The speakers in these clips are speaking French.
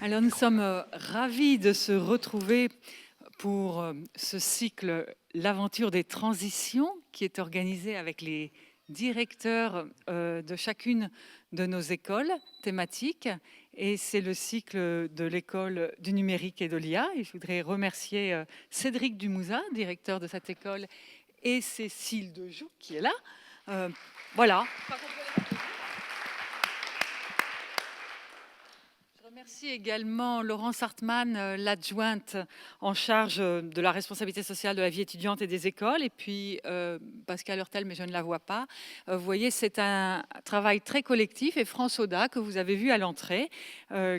Alors nous sommes ravis de se retrouver pour ce cycle L'aventure des transitions qui est organisé avec les directeurs de chacune de nos écoles thématiques. Et c'est le cycle de l'école du numérique et de l'IA. Et je voudrais remercier Cédric Dumouza, directeur de cette école, et Cécile Dejoux qui est là. Voilà. Je remercie également Laurence Hartmann, l'adjointe en charge de la responsabilité sociale de la vie étudiante et des écoles, et puis Pascal Hurtel, mais je ne la vois pas. Vous voyez, c'est un travail très collectif, et France Oda, que vous avez vu à l'entrée,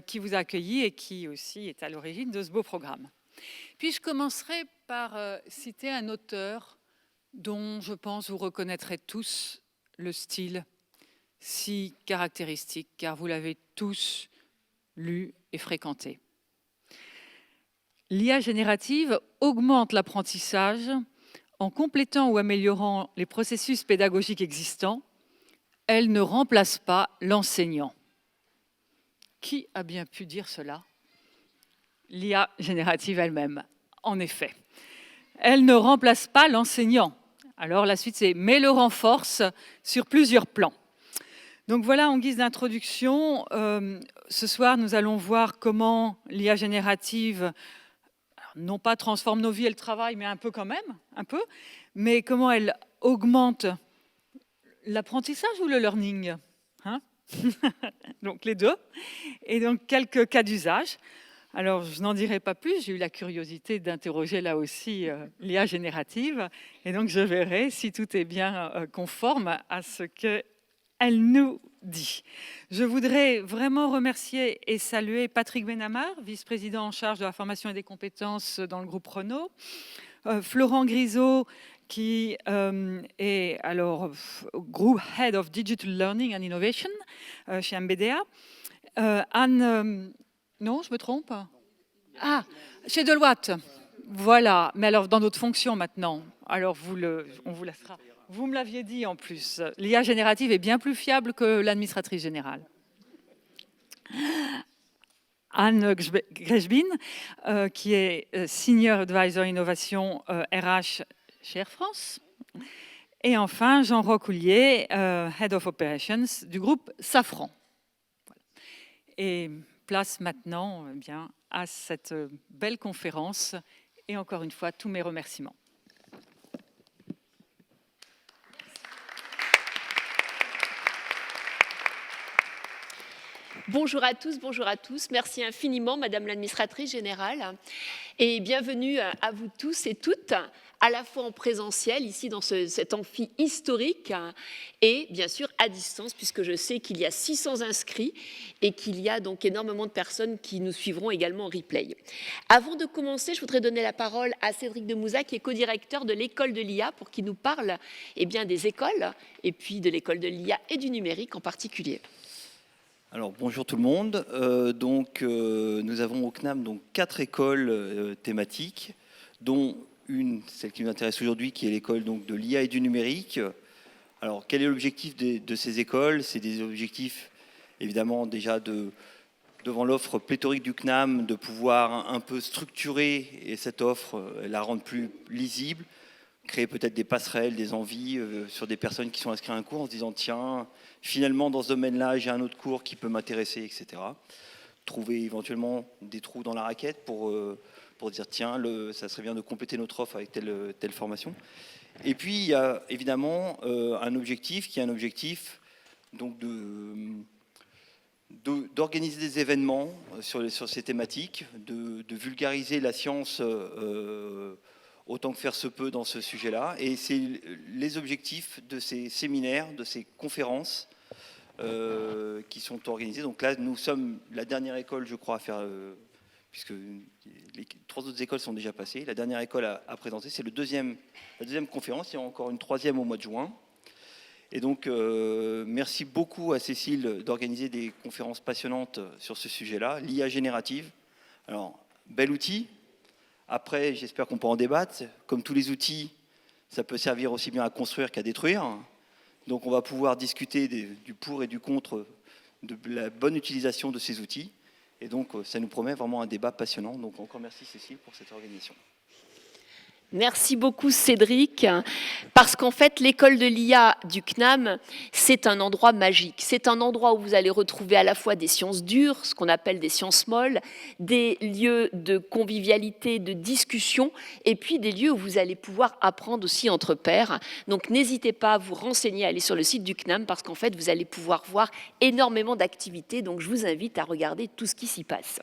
qui vous a accueilli et qui aussi est à l'origine de ce beau programme. Puis je commencerai par citer un auteur dont je pense vous reconnaîtrez tous le style si caractéristique, car vous l'avez tous lu et fréquenté. L'IA générative augmente l'apprentissage en complétant ou améliorant les processus pédagogiques existants. Elle ne remplace pas l'enseignant. Qui a bien pu dire cela? L'IA générative elle-même, en effet. Elle ne remplace pas l'enseignant. Alors la suite, c'est « mais le renforce sur plusieurs plans ». Donc voilà, en guise d'introduction, ce soir, nous allons voir comment l'IA générative, non pas transforme nos vies et le travail, mais un peu quand même, mais comment elle augmente l'apprentissage ou le learning, hein? Donc les deux, et donc quelques cas d'usage. Alors, je n'en dirai pas plus, j'ai eu la curiosité d'interroger là aussi l'IA générative, et donc je verrai si tout est bien conforme à ce que elle nous dit. Je voudrais vraiment remercier et saluer Patrick Benamar, vice-président en charge de la formation et des compétences dans le groupe Renault, Florent Grisot, qui est alors Group Head of Digital Learning and Innovation chez MBDA, Anne, non, je me trompe? Ah, chez Deloitte. Voilà, mais alors dans d'autres fonctions maintenant. Alors on vous laissera. Vous me l'aviez dit en plus, l'IA générative est bien plus fiable que l'administratrice générale. Anne Greshbin, qui est Senior Advisor Innovation RH chez Air France. Et enfin, Jean Rochoulier, Head of Operations du groupe Safran. Voilà. Et place maintenant bien, à cette belle conférence. Et encore une fois, tous mes remerciements. Bonjour à tous. Merci infiniment, Madame l'administratrice générale. Et bienvenue à vous tous et toutes, à la fois en présentiel, ici dans cet amphi historique, et bien sûr à distance, puisque je sais qu'il y a 600 inscrits et qu'il y a donc énormément de personnes qui nous suivront également en replay. Avant de commencer, je voudrais donner la parole à Cédric Dumouza, qui est co-directeur de l'école de l'IA, pour qu'il nous parle bien, des écoles, et puis de l'école de l'IA et du numérique en particulier. Alors bonjour tout le monde. Nous avons au CNAM donc 4 écoles thématiques, dont une, celle qui nous intéresse aujourd'hui, qui est l'école donc de l'IA et du numérique. Alors quel est l'objectif de ces écoles? C'est des objectifs évidemment déjà devant l'offre pléthorique du CNAM, de pouvoir un peu structurer et cette offre, la rendre plus lisible, créer peut-être des passerelles, des envies sur des personnes qui sont inscrites à un cours en se disant tiens, finalement dans ce domaine-là, j'ai un autre cours qui peut m'intéresser, etc. Trouver éventuellement des trous dans la raquette pour dire tiens, ça serait bien de compléter notre offre avec telle formation. Et puis il y a évidemment un objectif qui est un objectif donc d'organiser des événements sur ces thématiques, de vulgariser la science autant que faire se peut dans ce sujet-là. Et c'est les objectifs de ces séminaires, de ces conférences qui sont organisés. Donc là, nous sommes la dernière école, je crois, à faire, puisque les 3 autres écoles sont déjà passées. La dernière école à présenter, c'est la deuxième conférence. Il y a encore une 3e au mois de juin. Et donc, merci beaucoup à Cécile d'organiser des conférences passionnantes sur ce sujet-là. L'IA générative, alors, bel outil. Après, j'espère qu'on peut en débattre. Comme tous les outils, ça peut servir aussi bien à construire qu'à détruire. Donc on va pouvoir discuter du pour et du contre de la bonne utilisation de ces outils. Et donc, ça nous promet vraiment un débat passionnant. Donc, encore merci Cécile pour cette organisation. Merci beaucoup Cédric, parce qu'en fait l'école de l'IA du CNAM, c'est un endroit magique. C'est un endroit où vous allez retrouver à la fois des sciences dures, ce qu'on appelle des sciences molles, des lieux de convivialité, de discussion, et puis des lieux où vous allez pouvoir apprendre aussi entre pairs. Donc n'hésitez pas à vous renseigner, à aller sur le site du CNAM, parce qu'en fait vous allez pouvoir voir énormément d'activités, donc je vous invite à regarder tout ce qui s'y passe.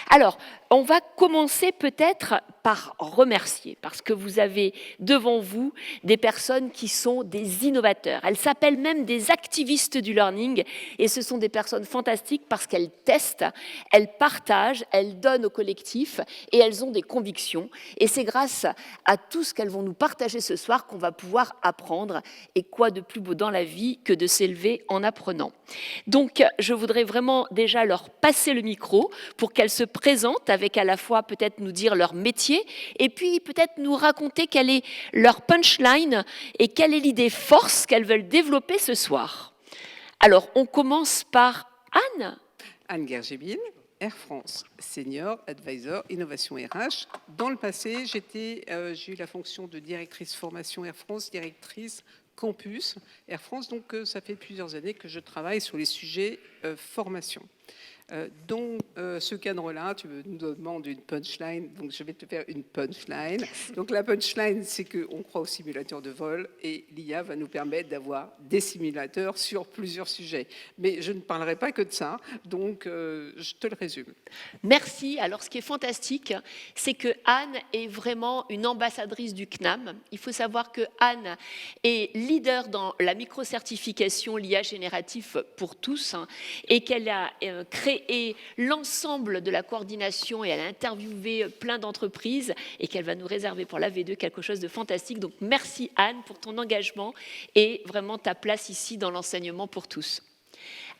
Alors, on va commencer peut-être par remercier, parce que vous avez devant vous des personnes qui sont des innovateurs. Elles s'appellent même des activistes du learning, et ce sont des personnes fantastiques parce qu'elles testent, elles partagent, elles donnent au collectif, et elles ont des convictions. Et c'est grâce à tout ce qu'elles vont nous partager ce soir qu'on va pouvoir apprendre. Et quoi de plus beau dans la vie que de s'élever en apprenant. Donc, je voudrais vraiment déjà leur passer le micro pour qu'elles se présentent avec à la fois peut-être nous dire leur métier et puis peut-être nous raconter quelle est leur punchline et quelle est l'idée force qu'elles veulent développer ce soir. Alors, on commence par Anne. Anne Gergébine, Air France, Senior Advisor Innovation RH. Dans le passé, j'ai eu la fonction de directrice formation Air France, directrice campus Air France. Donc, ça fait plusieurs années que je travaille sur les sujets formation. Dans ce cadre-là, tu nous demandes une punchline, donc je vais te faire une punchline. Donc la punchline, c'est qu'on croit aux simulateurs de vol et l'IA va nous permettre d'avoir des simulateurs sur plusieurs sujets. Mais je ne parlerai pas que de ça, donc je te le résume. Merci. Alors ce qui est fantastique, c'est que Anne est vraiment une ambassadrice du CNAM. Il faut savoir que Anne est leader dans la micro-certification l'IA génératif pour tous et qu'elle a créé l'ensemble de la coordination et elle a interviewé plein d'entreprises et qu'elle va nous réserver pour la V2 quelque chose de fantastique. Donc merci Anne pour ton engagement et vraiment ta place ici dans l'enseignement pour tous.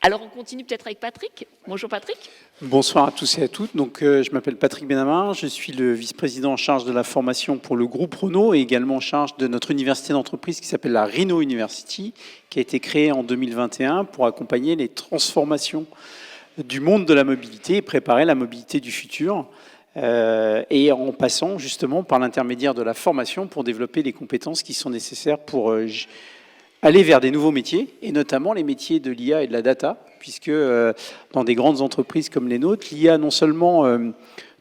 Alors on continue peut-être avec Patrick. Bonjour Patrick. Bonsoir à tous et à toutes. Donc, je m'appelle Patrick Benamar, je suis le vice-président en charge de la formation pour le groupe Renault et également en charge de notre université d'entreprise qui s'appelle la Renault University, qui a été créée en 2021 pour accompagner les transformations du monde de la mobilité et préparer la mobilité du futur, et en passant justement par l'intermédiaire de la formation pour développer les compétences qui sont nécessaires pour aller vers des nouveaux métiers, et notamment les métiers de l'IA et de la data, puisque dans des grandes entreprises comme les nôtres, l'IA non seulement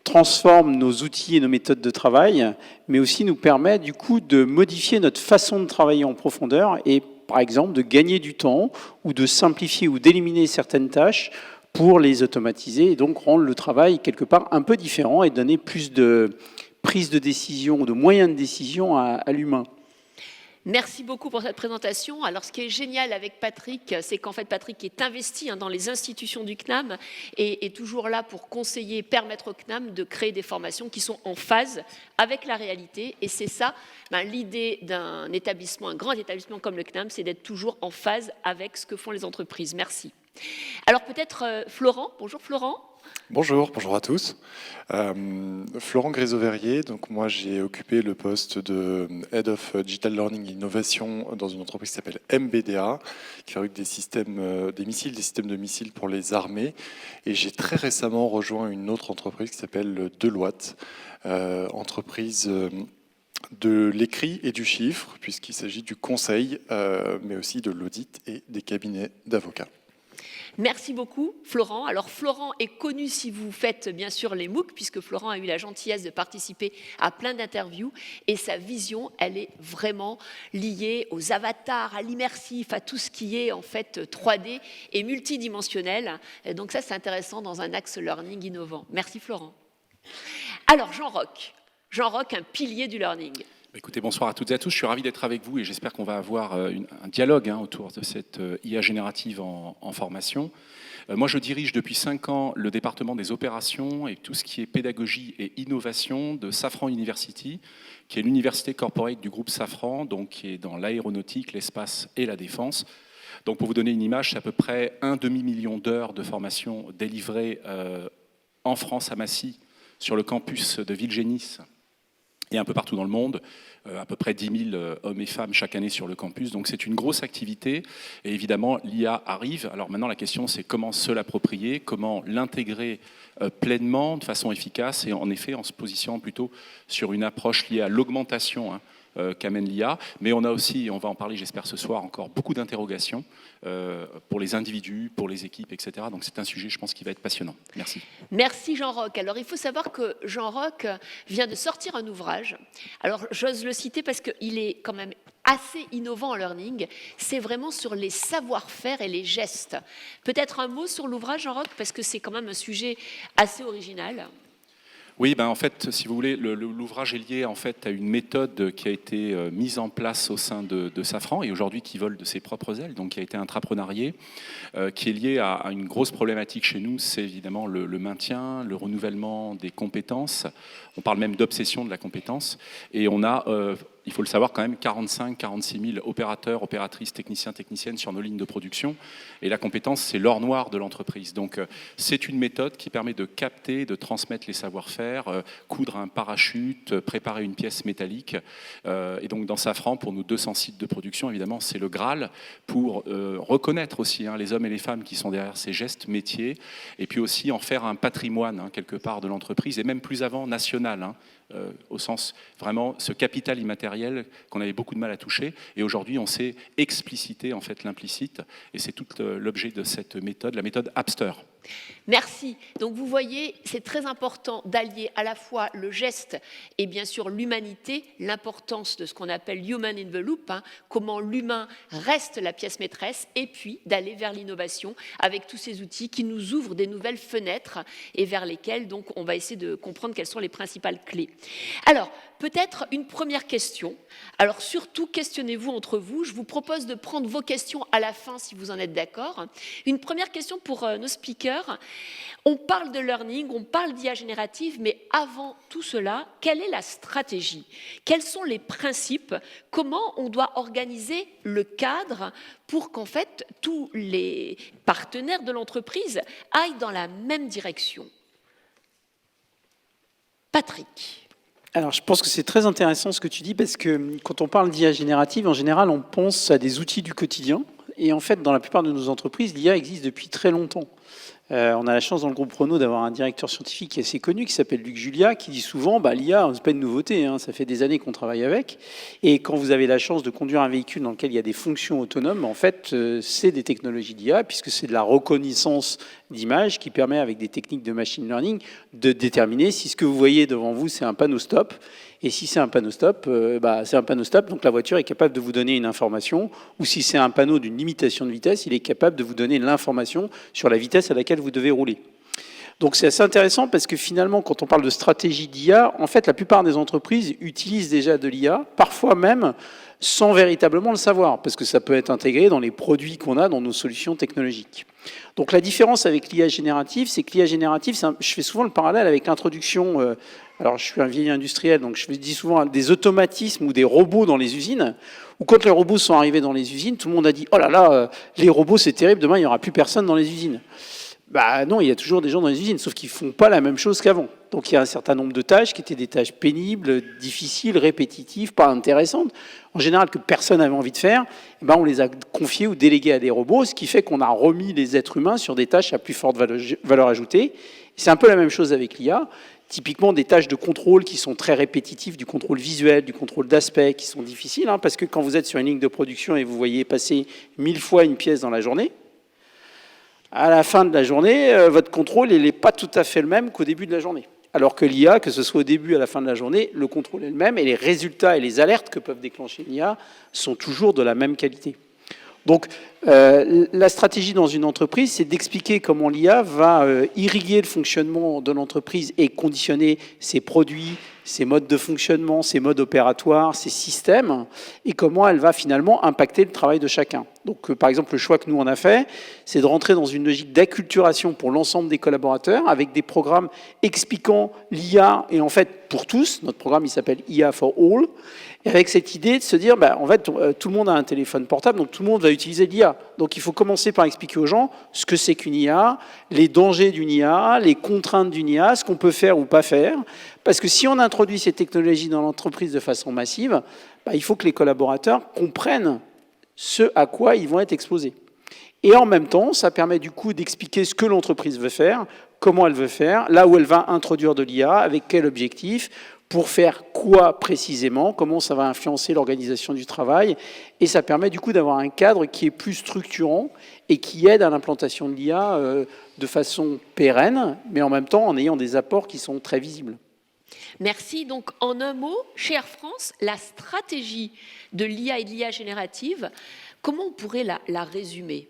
transforme nos outils et nos méthodes de travail, mais aussi nous permet du coup de modifier notre façon de travailler en profondeur et par exemple de gagner du temps ou de simplifier ou d'éliminer certaines tâches pour les automatiser et donc rendre le travail quelque part un peu différent et donner plus de prise de décision ou de moyens de décision à l'humain. Merci beaucoup pour cette présentation. Alors, ce qui est génial avec Patrick, c'est qu'en fait, Patrick est investi dans les institutions du CNAM et est toujours là pour conseiller, permettre au CNAM de créer des formations qui sont en phase avec la réalité. Et c'est ça, l'idée d'un établissement, un grand établissement comme le CNAM, c'est d'être toujours en phase avec ce que font les entreprises. Merci. Alors peut-être Florent. Bonjour Florent. Bonjour à tous. Florent Grésaud-Verrier, donc moi j'ai occupé le poste de Head of Digital Learning et Innovation dans une entreprise qui s'appelle MBDA, qui fabrique des systèmes de missiles pour les armées. Et j'ai très récemment rejoint une autre entreprise qui s'appelle Deloitte, entreprise de l'écrit et du chiffre, puisqu'il s'agit du conseil, mais aussi de l'audit et des cabinets d'avocats. Merci beaucoup, Florent. Alors, Florent est connu si vous faites bien sûr les MOOC, puisque Florent a eu la gentillesse de participer à plein d'interviews. Et sa vision, elle est vraiment liée aux avatars, à l'immersif, à tout ce qui est en fait 3D et multidimensionnel. Et donc ça, c'est intéressant dans un axe learning innovant. Merci, Florent. Alors, Jean-Roch. Jean-Roch, un pilier du learning. Écoutez, bonsoir à toutes et à tous. Je suis ravi d'être avec vous et j'espère qu'on va avoir un dialogue autour de cette IA générative en formation. Moi, je dirige depuis 5 ans le département des opérations et tout ce qui est pédagogie et innovation de Safran University, qui est l'université corporate du groupe Safran, donc qui est dans l'aéronautique, l'espace et la défense. Donc, pour vous donner une image, c'est à peu près 1 demi-million d'heures de formation délivrées en France à Massy, sur le campus de Villegénis, et un peu partout dans le monde, à peu près 10 000 hommes et femmes chaque année sur le campus. Donc c'est une grosse activité et évidemment l'IA arrive. Alors maintenant la question c'est comment se l'approprier, comment l'intégrer pleinement, de façon efficace et en effet en se positionnant plutôt sur une approche liée à l'augmentation qu'amène l'IA. Mais on a aussi, on va en parler j'espère ce soir, encore beaucoup d'interrogations pour les individus, pour les équipes, etc. Donc c'est un sujet je pense qui va être passionnant. Merci. Merci Jean-Roch. Alors il faut savoir que Jean-Roch vient de sortir un ouvrage. Alors j'ose le citer parce qu'il est quand même assez innovant en learning. C'est vraiment sur les savoir-faire et les gestes. Peut-être un mot sur l'ouvrage Jean-Roch parce que c'est quand même un sujet assez original. Oui, ben en fait, si vous voulez, l'ouvrage est lié en fait à une méthode qui a été mise en place au sein de Safran et aujourd'hui qui vole de ses propres ailes, donc qui a été intrapreneurié, qui est lié à une grosse problématique chez nous, c'est évidemment le maintien, le renouvellement des compétences. On parle même d'obsession de la compétence et on a il faut le savoir quand même, 45-46 000 opérateurs, opératrices, techniciens, techniciennes sur nos lignes de production. Et la compétence, c'est l'or noir de l'entreprise. Donc c'est une méthode qui permet de capter, de transmettre les savoir-faire, coudre un parachute, préparer une pièce métallique. Et donc dans Safran, pour nos 200 sites de production, évidemment, c'est le Graal pour reconnaître aussi les hommes et les femmes qui sont derrière ces gestes métiers. Et puis aussi en faire un patrimoine, quelque part, de l'entreprise, et même plus avant, national. Au sens vraiment ce capital immatériel qu'on avait beaucoup de mal à toucher et aujourd'hui on sait expliciter en fait l'implicite et c'est tout l'objet de cette méthode, la méthode Apster. Merci. Donc vous voyez, c'est très important d'allier à la fois le geste et bien sûr l'humanité, l'importance de ce qu'on appelle human in the loop, comment l'humain reste la pièce maîtresse, et puis d'aller vers l'innovation avec tous ces outils qui nous ouvrent des nouvelles fenêtres et vers lesquelles donc on va essayer de comprendre quelles sont les principales clés. Alors, peut-être une première question. Alors surtout, questionnez-vous entre vous. Je vous propose de prendre vos questions à la fin si vous en êtes d'accord. Une première question pour nos speakers. On parle de learning, on parle d'IA générative, mais avant tout cela, quelle est la stratégie? Quels sont les principes? Comment on doit organiser le cadre pour qu'en fait tous les partenaires de l'entreprise aillent dans la même direction? Patrick. Alors, je pense que c'est très intéressant ce que tu dis, parce que quand on parle d'IA générative, en général, on pense à des outils du quotidien. Et en fait, dans la plupart de nos entreprises, l'IA existe depuis très longtemps. On a la chance dans le groupe Renault d'avoir un directeur scientifique qui est assez connu, qui s'appelle Luc Julia, qui dit souvent l'IA, c'est pas une nouveauté, ça fait des années qu'on travaille avec. Et quand vous avez la chance de conduire un véhicule dans lequel il y a des fonctions autonomes, en fait, c'est des technologies d'IA, puisque c'est de la reconnaissance d'images qui permet, avec des techniques de machine learning, de déterminer si ce que vous voyez devant vous, c'est un panneau stop. Et si c'est un panneau stop, c'est un panneau stop, donc la voiture est capable de vous donner une information. Ou si c'est un panneau d'une limitation de vitesse, il est capable de vous donner l'information sur la vitesse à laquelle vous devez rouler. Donc c'est assez intéressant parce que finalement, quand on parle de stratégie d'IA, en fait, la plupart des entreprises utilisent déjà de l'IA, parfois même sans véritablement le savoir, parce que ça peut être intégré dans les produits qu'on a dans nos solutions technologiques. Donc la différence avec l'IA générative, c'est que l'IA générative, je fais souvent le parallèle avec l'introduction, alors je suis un vieil industriel, donc je dis souvent des automatismes ou des robots dans les usines, où quand les robots sont arrivés dans les usines, tout le monde a dit « Oh là là, les robots c'est terrible, demain il n'y aura plus personne dans les usines ». Non, il y a toujours des gens dans les usines, sauf qu'ils ne font pas la même chose qu'avant. Donc il y a un certain nombre de tâches qui étaient des tâches pénibles, difficiles, répétitives, pas intéressantes, en général que personne n'avait envie de faire. On les a confiées ou déléguées à des robots, ce qui fait qu'on a remis les êtres humains sur des tâches à plus forte valeur ajoutée. C'est un peu la même chose avec l'IA. Typiquement des tâches de contrôle qui sont très répétitives, du contrôle visuel, du contrôle d'aspect, qui sont difficiles, parce que quand vous êtes sur une ligne de production et vous voyez passer 1000 fois une pièce dans la journée, à la fin de la journée, votre contrôle n'est pas tout à fait le même qu'au début de la journée. Alors que l'IA, que ce soit au début ou à la fin de la journée, le contrôle est le même et les résultats et les alertes que peuvent déclencher l'IA sont toujours de la même qualité. Donc, la stratégie dans une entreprise, c'est d'expliquer comment l'IA va irriguer le fonctionnement de l'entreprise et conditionner ses produits, ses modes de fonctionnement, ses modes opératoires, ses systèmes, et comment elle va finalement impacter le travail de chacun. Donc, par exemple, le choix que nous on a fait, c'est de rentrer dans une logique d'acculturation pour l'ensemble des collaborateurs, avec des programmes expliquant l'IA, et en fait, pour tous, notre programme, il s'appelle IA for All, et avec cette idée de se dire, en fait, tout le monde a un téléphone portable, donc tout le monde va utiliser l'IA. Donc, il faut commencer par expliquer aux gens ce que c'est qu'une IA, les dangers d'une IA, les contraintes d'une IA, ce qu'on peut faire ou pas faire, parce que si on introduit ces technologies dans l'entreprise de façon massive, il faut que les collaborateurs comprennent ce à quoi ils vont être exposés. Et en même temps, ça permet du coup d'expliquer ce que l'entreprise veut faire, comment elle veut faire, là où elle va introduire de l'IA, avec quel objectif, pour faire quoi précisément, comment ça va influencer l'organisation du travail. Et ça permet du coup d'avoir un cadre qui est plus structurant et qui aide à l'implantation de l'IA de façon pérenne, mais en même temps en ayant des apports qui sont très visibles. Merci. Donc, en un mot, chez Air France, la stratégie de l'IA et de l'IA générative, comment on pourrait la résumer ?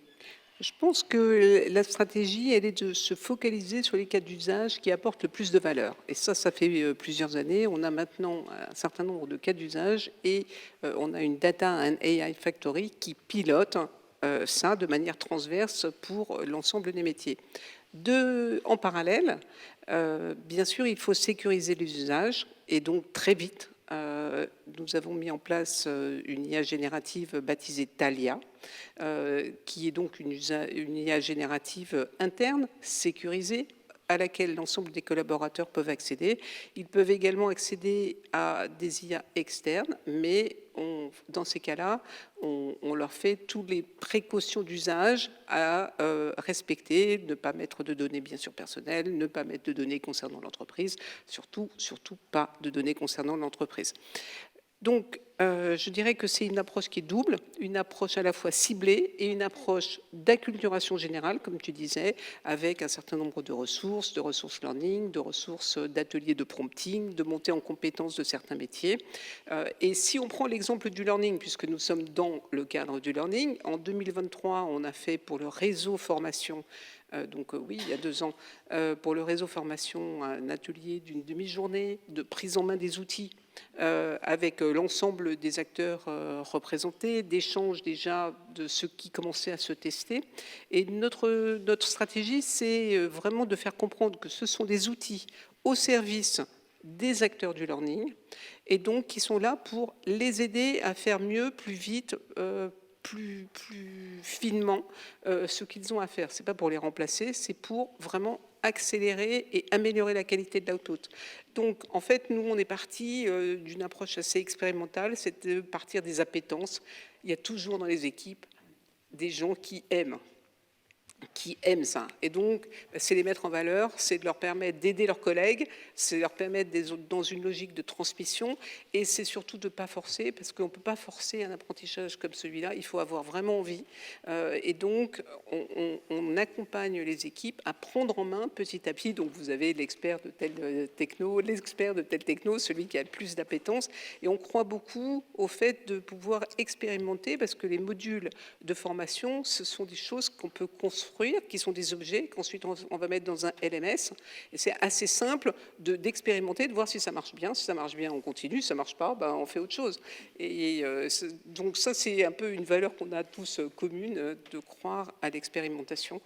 Je pense que la stratégie, elle est de se focaliser sur les cas d'usage qui apportent le plus de valeur. Et ça fait plusieurs années. On a maintenant un certain nombre de cas d'usage et on a une Data and AI Factory qui pilote ça de manière transverse pour l'ensemble des métiers. En parallèle, bien sûr, il faut sécuriser les usages et donc très vite, nous avons mis en place une IA générative baptisée Thalia, qui est donc une IA générative interne, sécurisée, à laquelle l'ensemble des collaborateurs peuvent accéder. Ils peuvent également accéder à des IA externes, mais dans ces cas-là, on leur fait toutes les précautions d'usage à respecter, ne pas mettre de données bien sûr personnelles, ne pas mettre de données concernant l'entreprise, surtout pas de données concernant l'entreprise. Donc, je dirais que c'est une approche qui est double, une approche à la fois ciblée et une approche d'acculturation générale, comme tu disais, avec un certain nombre de ressources learning, de ressources d'ateliers de prompting, de montée en compétences de certains métiers. Et si on prend l'exemple du learning, puisque nous sommes dans le cadre du learning, en 2023, on a fait pour le réseau formation, oui, il y a 2 ans, pour le réseau formation, un atelier d'une demi-journée de prise en main des outils avec l'ensemble des acteurs représentés, d'échange déjà de ceux qui commençaient à se tester. Et notre stratégie, c'est vraiment de faire comprendre que ce sont des outils au service des acteurs du learning et donc qui sont là pour les aider à faire mieux, plus vite, plus finement ce qu'ils ont à faire. Ce n'est pas pour les remplacer, c'est pour vraiment accélérer et améliorer la qualité de l'output. Donc, en fait, nous, on est parti d'une approche assez expérimentale, c'est de partir des appétences. Il y a toujours dans les équipes des gens qui aiment ça. Et donc, c'est les mettre en valeur, c'est de leur permettre d'aider leurs collègues, c'est de leur permettre d'être dans une logique de transmission, et c'est surtout de ne pas forcer, parce qu'on ne peut pas forcer un apprentissage comme celui-là, il faut avoir vraiment envie. Et donc, on accompagne les équipes à prendre en main petit à petit. Donc, vous avez l'expert de telle techno, l'expert de telle techno, celui qui a le plus d'appétence, et on croit beaucoup au fait de pouvoir expérimenter, parce que les modules de formation, ce sont des choses qu'on peut construire, qui sont des objets qu'ensuite on va mettre dans un LMS. Et c'est assez simple d'expérimenter, de voir si ça marche bien. Si ça marche bien, on continue. Si ça ne marche pas, on fait autre chose. Et donc ça, c'est un peu une valeur qu'on a tous commune, de croire à l'expérimentation.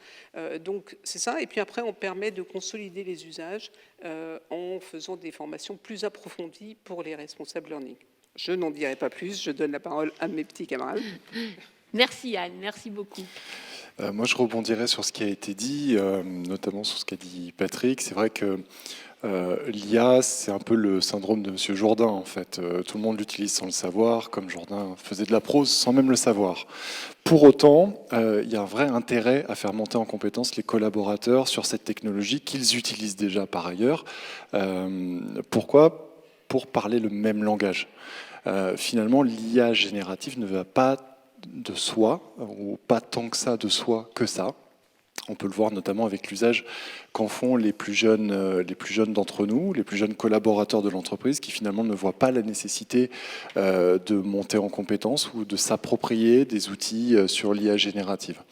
Donc c'est ça. Et puis après, on permet de consolider les usages en faisant des formations plus approfondies pour les responsables learning. Je n'en dirai pas plus. Je donne la parole à mes petits camarades. Merci Anne, merci beaucoup. Moi, je rebondirais sur ce qui a été dit, notamment sur ce qu'a dit Patrick. C'est vrai que l'IA, c'est un peu le syndrome de Monsieur Jourdain, en fait. Tout le monde l'utilise sans le savoir, comme Jourdain faisait de la prose sans même le savoir. Pour autant, il y a un vrai intérêt à faire monter en compétence les collaborateurs sur cette technologie qu'ils utilisent déjà par ailleurs. Pourquoi ? Pour parler le même langage. Finalement, l'IA générative ne va pas de soi, ou pas tant que ça de soi que ça. On peut le voir notamment avec l'usage qu'en font les plus jeunes d'entre nous, les plus jeunes collaborateurs de l'entreprise, qui finalement ne voient pas la nécessité de monter en compétences ou de s'approprier des outils sur l'IA générative.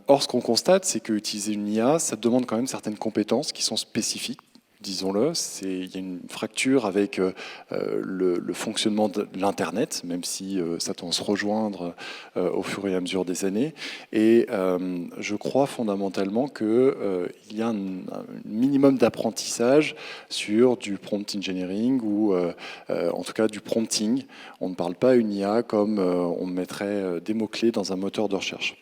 Or, ce qu'on constate, c'est qu'utiliser une IA, ça demande quand même certaines compétences qui sont spécifiques disons-le. Il y a une fracture avec le fonctionnement de l'Internet, même si ça tend à se rejoindre au fur et à mesure des années. Et je crois fondamentalement qu'il y a un minimum d'apprentissage sur du prompt engineering ou en tout cas du prompting. On ne parle pas une IA comme on mettrait des mots-clés dans un moteur de recherche.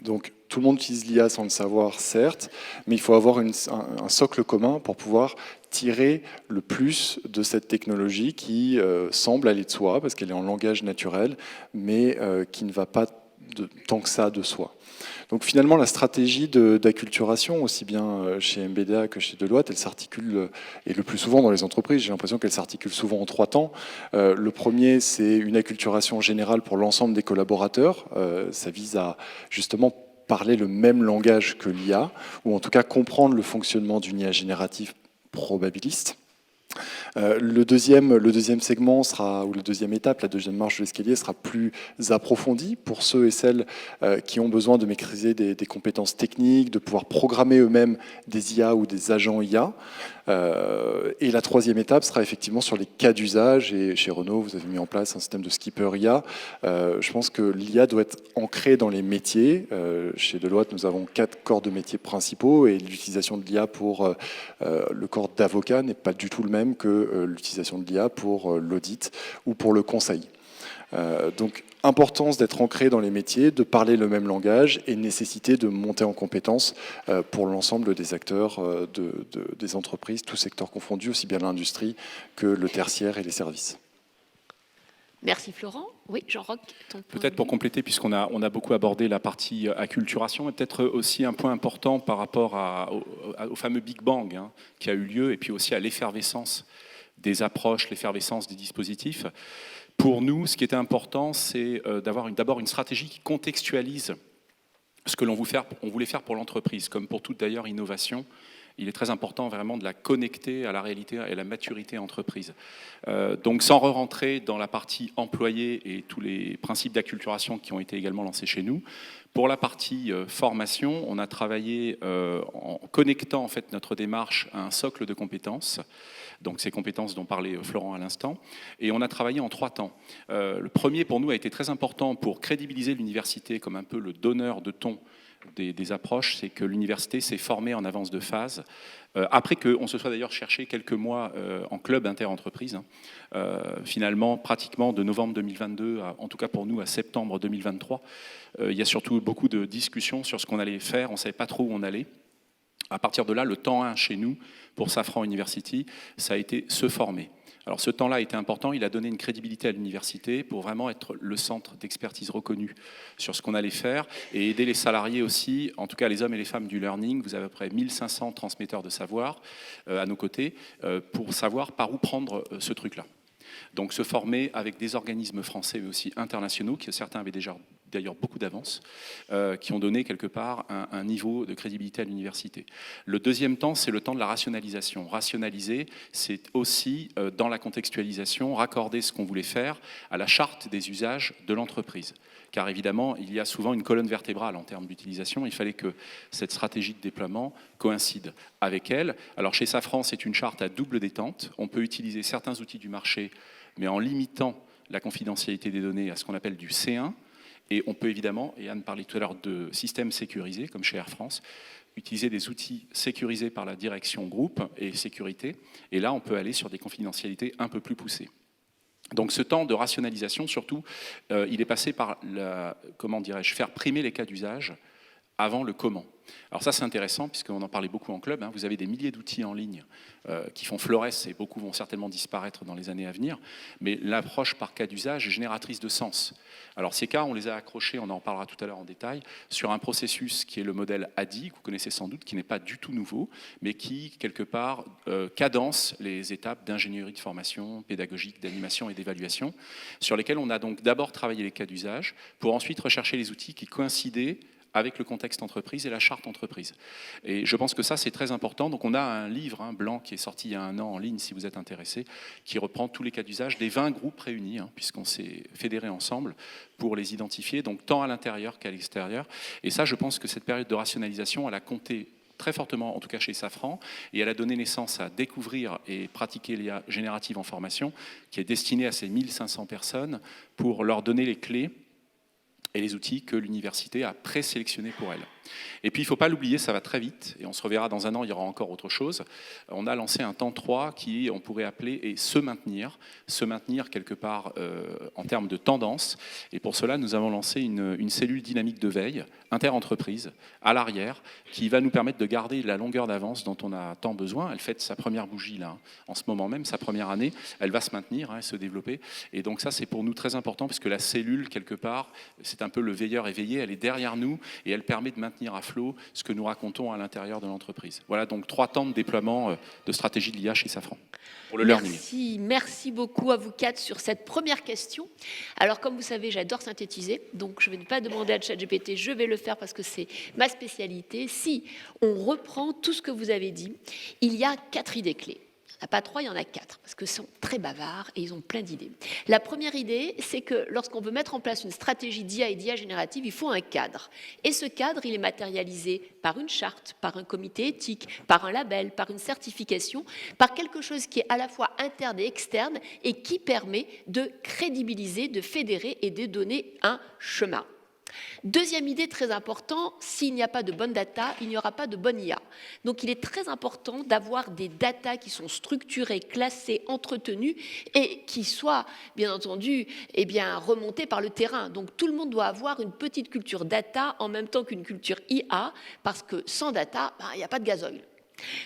Donc tout le monde utilise l'IA sans le savoir, certes, mais il faut avoir un socle commun pour pouvoir tirer le plus de cette technologie qui semble aller de soi, parce qu'elle est en langage naturel, mais qui ne va pas tant que ça de soi. Donc finalement, la stratégie d'acculturation, aussi bien chez MBDA que chez Deloitte, elle s'articule, et le plus souvent dans les entreprises, j'ai l'impression qu'elle s'articule souvent en 3 temps. Le premier, c'est une acculturation générale pour l'ensemble des collaborateurs. Ça vise à justement parler le même langage que l'IA, ou en tout cas comprendre le fonctionnement d'une IA générative probabiliste. Le deuxième segment sera, ou la deuxième étape, la deuxième marche de l'escalier sera plus approfondie pour ceux et celles qui ont besoin de maîtriser des compétences techniques, de pouvoir programmer eux-mêmes des IA ou des agents IA. Et la troisième étape sera effectivement sur les cas d'usage. Et chez Renault, vous avez mis en place un système de skipper IA. Je pense que l'IA doit être ancrée dans les métiers. Chez Deloitte, nous avons 4 corps de métiers principaux et l'utilisation de l'IA pour le corps d'avocat n'est pas du tout le même que l'utilisation de l'IA pour l'audit ou pour le conseil. Donc, importance d'être ancré dans les métiers, de parler le même langage et nécessité de monter en compétences pour l'ensemble des acteurs des entreprises, tous secteurs confondus, aussi bien l'industrie que le tertiaire et les services. Merci Florent. Oui, Jean-Roch. Peut-être pour compléter, puisqu'on a beaucoup abordé la partie acculturation, et peut-être aussi un point important par rapport au fameux Big Bang qui a eu lieu, et puis aussi à l'effervescence des approches, l'effervescence des dispositifs. Pour nous, ce qui était important, c'est d'avoir d'abord une stratégie qui contextualise ce que l'on voulait faire pour l'entreprise, comme pour toute d'ailleurs innovation. Il est très important vraiment de la connecter à la réalité et à la maturité entreprise. Donc sans rentrer dans la partie employé et tous les principes d'acculturation qui ont été également lancés chez nous, pour la partie formation, on a travaillé en connectant en fait notre démarche à un socle de compétences, donc ces compétences dont parlait Florent à l'instant, et on a travaillé en 3 temps. Le premier pour nous a été très important pour crédibiliser l'université comme un peu le donneur de ton des approches, c'est que l'université s'est formée en avance de phase, après qu'on se soit d'ailleurs cherché quelques mois en club inter-entreprise. Finalement, pratiquement de novembre 2022, en tout cas pour nous, à septembre 2023, il y a surtout beaucoup de discussions sur ce qu'on allait faire, on ne savait pas trop où on allait. À partir de là, le temps 1 chez nous, pour Safran University, ça a été se former. Alors ce temps-là a été important, il a donné une crédibilité à l'université pour vraiment être le centre d'expertise reconnu sur ce qu'on allait faire et aider les salariés aussi, en tout cas les hommes et les femmes du learning. Vous avez à peu près 1500 transmetteurs de savoir à nos côtés pour savoir par où prendre ce truc-là. Donc se former avec des organismes français mais aussi internationaux, qui certains avaient déjà d'ailleurs beaucoup d'avance, qui ont donné quelque part un niveau de crédibilité à l'université. Le deuxième temps, c'est le temps de la rationalisation. Rationaliser, c'est aussi, dans la contextualisation, raccorder ce qu'on voulait faire à la charte des usages de l'entreprise. Car évidemment, il y a souvent une colonne vertébrale en termes d'utilisation. Il fallait que cette stratégie de déploiement coïncide avec elle. Alors chez Safran, c'est une charte à double détente. On peut utiliser certains outils du marché, mais en limitant la confidentialité des données à ce qu'on appelle du C1. Et on peut évidemment, et Anne parlait tout à l'heure de systèmes sécurisés, comme chez Air France, utiliser des outils sécurisés par la direction groupe et sécurité. Et là, on peut aller sur des confidentialités un peu plus poussées. Donc ce temps de rationalisation, surtout, il est passé par, faire primer les cas d'usage avant le comment. Alors ça, c'est intéressant, puisqu'on en parlait beaucoup en club. Vous avez des milliers d'outils en ligne qui font florès, et beaucoup vont certainement disparaître dans les années à venir. Mais l'approche par cas d'usage est génératrice de sens. Alors ces cas, on les a accrochés, on en parlera tout à l'heure en détail, sur un processus qui est le modèle ADI, que vous connaissez sans doute, qui n'est pas du tout nouveau, mais qui, quelque part, cadence les étapes d'ingénierie de formation, pédagogique, d'animation et d'évaluation, sur lesquelles on a donc d'abord travaillé les cas d'usage, pour ensuite rechercher les outils qui coïncidaient avec le contexte entreprise et la charte entreprise. Et je pense que ça, c'est très important. Donc on a un livre blanc qui est sorti il y a 1 an en ligne, si vous êtes intéressé, qui reprend tous les cas d'usage des 20 groupes réunis, puisqu'on s'est fédérés ensemble pour les identifier, donc tant à l'intérieur qu'à l'extérieur. Et ça, je pense que cette période de rationalisation, elle a compté très fortement, en tout cas chez Safran, et elle a donné naissance à Découvrir et pratiquer l'IA générative en formation, qui est destinée à ces 1500 personnes pour leur donner les clés et les outils que l'université a présélectionnés pour elles. Et puis, il ne faut pas l'oublier, ça va très vite, et on se reverra dans un an, il y aura encore autre chose. On a lancé un temps 3 qui, on pourrait appeler, et se maintenir quelque part en termes de tendance. Et pour cela, nous avons lancé une cellule dynamique de veille, interentreprise, à l'arrière, qui va nous permettre de garder la longueur d'avance dont on a tant besoin. Elle fête sa première bougie, là, en ce moment même, sa première année. Elle va se maintenir, et se développer. Et donc ça, c'est pour nous très important, parce que la cellule, quelque part, c'est un peu le veilleur éveillé, elle est derrière nous, et elle permet de maintenir à flot ce que nous racontons à l'intérieur de l'entreprise. Voilà donc 3 temps de déploiement de stratégie de l'IA chez Safran pour le learning. Merci beaucoup à vous 4 sur cette première question. Alors comme vous savez, j'adore synthétiser, donc je ne vais pas demander à ChatGPT, je vais le faire parce que c'est ma spécialité. Si on reprend tout ce que vous avez dit, il y a 4 idées clés. Il n'y en a pas 3, il y en a 4, parce qu'ils sont très bavards et ils ont plein d'idées. La première idée, c'est que lorsqu'on veut mettre en place une stratégie d'IA et d'IA générative, il faut un cadre. Et ce cadre, il est matérialisé par une charte, par un comité éthique, par un label, par une certification, par quelque chose qui est à la fois interne et externe et qui permet de crédibiliser, de fédérer et de donner un chemin. Deuxième idée très importante, s'il n'y a pas de bonne data, il n'y aura pas de bonne IA. Donc il est très important d'avoir des data qui sont structurées, classées, entretenues et qui soient bien entendu remontées par le terrain. Donc tout le monde doit avoir une petite culture data en même temps qu'une culture IA parce que sans data, il n'y a pas de gasoil.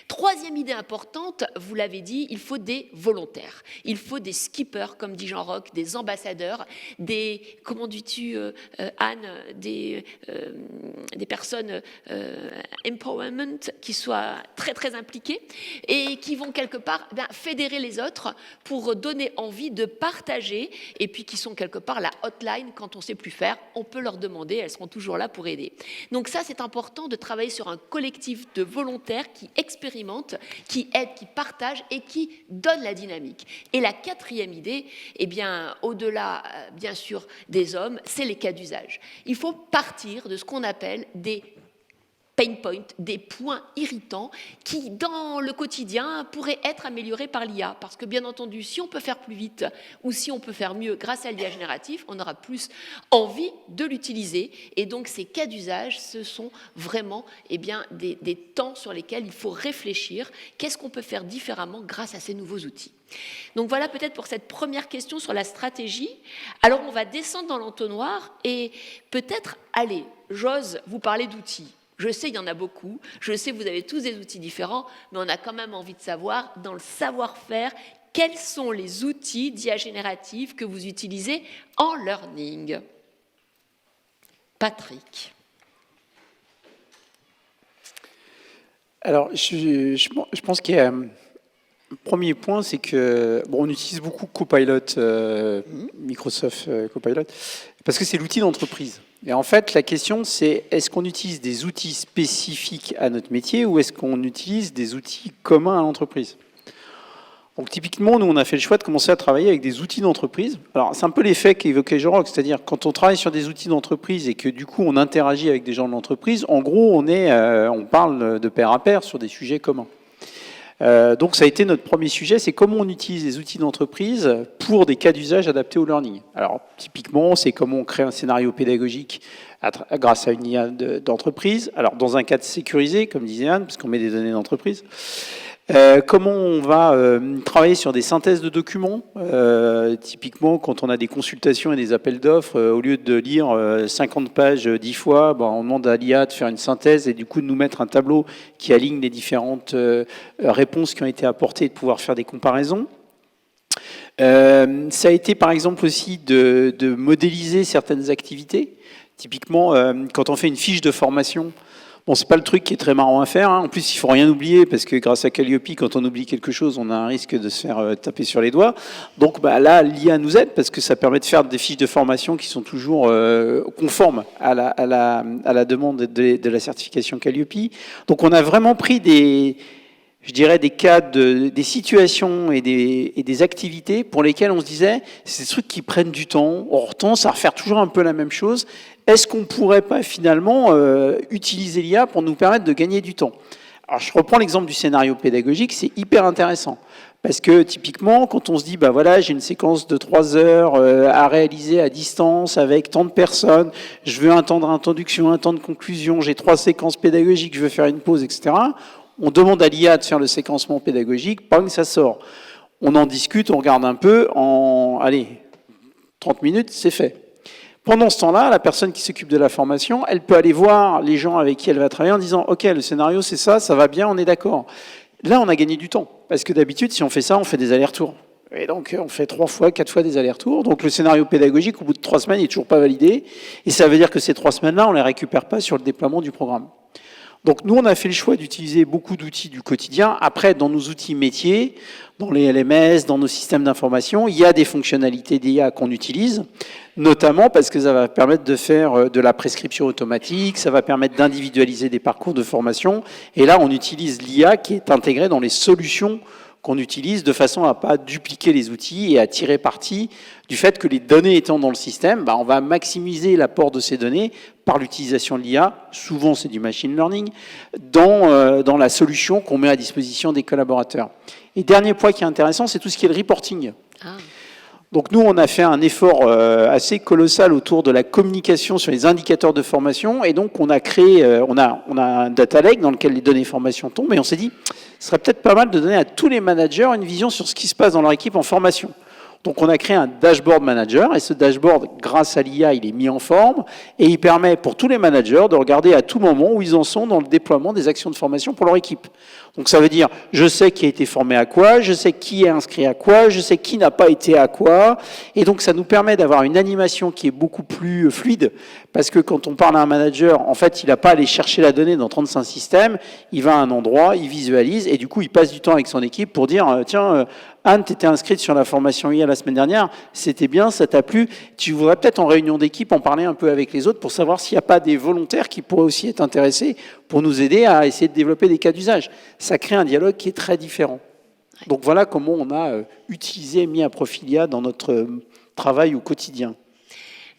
Troisième idée importante, vous l'avez dit, il faut des volontaires. Il faut des skippers, comme dit Jean Roch, des ambassadeurs, des, comment dis-tu Anne, des personnes empowerment qui soient très très impliquées et qui vont quelque part fédérer les autres pour donner envie de partager et puis qui sont quelque part la hotline quand on ne sait plus faire, on peut leur demander, elles seront toujours là pour aider. Donc ça c'est important de travailler sur un collectif de volontaires qui expérimentent, qui aident, qui partagent et qui donnent la dynamique. Et la quatrième idée, au-delà, bien sûr, des hommes, c'est les cas d'usage. Il faut partir de ce qu'on appelle des pain points, des points irritants qui, dans le quotidien, pourraient être améliorés par l'IA. Parce que, bien entendu, si on peut faire plus vite ou si on peut faire mieux grâce à l'IA générative, on aura plus envie de l'utiliser. Et donc, ces cas d'usage, ce sont vraiment des temps sur lesquels il faut réfléchir. Qu'est-ce qu'on peut faire différemment grâce à ces nouveaux outils ? Donc voilà peut-être pour cette première question sur la stratégie. Alors, on va descendre dans l'entonnoir et peut-être, allez, j'ose vous parler d'outils. Je sais, il y en a beaucoup. Je sais, vous avez tous des outils différents, mais on a quand même envie de savoir, dans le savoir-faire, quels sont les outils d'IA générative que vous utilisez en learning. Patrick. Alors, je pense qu'il y a un premier point, c'est que on utilise beaucoup Copilot, Microsoft Copilot, parce que c'est l'outil d'entreprise. Et en fait, la question, c'est est-ce qu'on utilise des outils spécifiques à notre métier ou est-ce qu'on utilise des outils communs à l'entreprise ? Donc typiquement, nous, on a fait le choix de commencer à travailler avec des outils d'entreprise. Alors, c'est un peu l'effet qu'évoquait Jean Roch, c'est-à-dire quand on travaille sur des outils d'entreprise et que du coup, on interagit avec des gens de l'entreprise, en gros, on parle de pair à pair sur des sujets communs. Donc ça a été notre premier sujet, c'est comment on utilise les outils d'entreprise pour des cas d'usage adaptés au learning. Alors typiquement, c'est comment on crée un scénario pédagogique grâce à une IA d'entreprise. Alors dans un cadre sécurisé, comme disait Anne, parce qu'on met des données d'entreprise. Comment on va travailler sur des synthèses de documents. Typiquement, quand on a des consultations et des appels d'offres, au lieu de lire 50 pages 10 fois, on demande à l'IA de faire une synthèse et du coup de nous mettre un tableau qui aligne les différentes réponses qui ont été apportées et de pouvoir faire des comparaisons. Ça a été par exemple aussi de modéliser certaines activités. Typiquement, quand on fait une fiche de formation, bon, c'est pas le truc qui est très marrant à faire. En plus, il faut rien oublier parce que grâce à Calliope, quand on oublie quelque chose, on a un risque de se faire taper sur les doigts. Donc là, l'IA nous aide parce que ça permet de faire des fiches de formation qui sont toujours conformes à la demande de la certification Calliope. Donc on a vraiment pris des je dirais, des cas, des situations et des activités pour lesquelles on se disait, c'est des trucs qui prennent du temps, on retombe à refaire toujours un peu la même chose. Est-ce qu'on ne pourrait pas finalement utiliser l'IA pour nous permettre de gagner du temps? Alors je reprends l'exemple du scénario pédagogique, c'est hyper intéressant. Parce que typiquement, quand on se dit, bah voilà, j'ai une séquence de 3 heures à réaliser à distance avec tant de personnes, je veux un temps d'introduction, un temps de conclusion, j'ai 3 séquences pédagogiques, je veux faire une pause, etc. On demande à l'IA de faire le séquencement pédagogique, bang, ça sort. On en discute, on regarde un peu, allez, 30 minutes, c'est fait. Pendant ce temps-là, la personne qui s'occupe de la formation, elle peut aller voir les gens avec qui elle va travailler en disant « Ok, le scénario c'est ça va bien, on est d'accord ». Là, on a gagné du temps. Parce que d'habitude, si on fait ça, on fait des allers-retours. Et donc, on fait 3 fois, 4 fois des allers-retours. Donc, le scénario pédagogique, au bout de 3 semaines, il n'est toujours pas validé. Et ça veut dire que ces 3 semaines-là, on ne les récupère pas sur le déploiement du programme. Donc, nous, on a fait le choix d'utiliser beaucoup d'outils du quotidien. Après, dans nos outils métiers, dans les LMS, dans nos systèmes d'information, il y a des fonctionnalités d'IA qu'on utilise, notamment parce que ça va permettre de faire de la prescription automatique, ça va permettre d'individualiser des parcours de formation. Et là, on utilise l'IA qui est intégrée dans les solutions qu'on utilise de façon à ne pas dupliquer les outils et à tirer parti du fait que les données étant dans le système, on va maximiser l'apport de ces données par l'utilisation de l'IA, souvent c'est du machine learning, dans la solution qu'on met à disposition des collaborateurs. Et dernier point qui est intéressant, c'est tout ce qui est le reporting. Donc nous, on a fait un effort assez colossal autour de la communication sur les indicateurs de formation, et donc on a créé, on a un data lake dans lequel les données formation tombent, et on s'est dit, ce serait peut-être pas mal de donner à tous les managers une vision sur ce qui se passe dans leur équipe en formation. Donc on a créé un dashboard manager, et ce dashboard, grâce à l'IA, il est mis en forme, et il permet pour tous les managers de regarder à tout moment où ils en sont dans le déploiement des actions de formation pour leur équipe. Donc ça veut dire, je sais qui a été formé à quoi, je sais qui est inscrit à quoi, je sais qui n'a pas été à quoi, et donc ça nous permet d'avoir une animation qui est beaucoup plus fluide, parce que quand on parle à un manager, en fait, il n'a pas à aller chercher la donnée dans 35 systèmes, il va à un endroit, il visualise, et du coup, il passe du temps avec son équipe pour dire, tiens, Anne, tu étais inscrite sur la formation IA la semaine dernière, c'était bien, ça t'a plu, tu voudrais peut-être en réunion d'équipe en parler un peu avec les autres pour savoir s'il n'y a pas des volontaires qui pourraient aussi être intéressés pour nous aider à essayer de développer des cas d'usage. Ça crée un dialogue qui est très différent. Donc voilà comment on a utilisé et mis à profit l'IA dans notre travail au quotidien.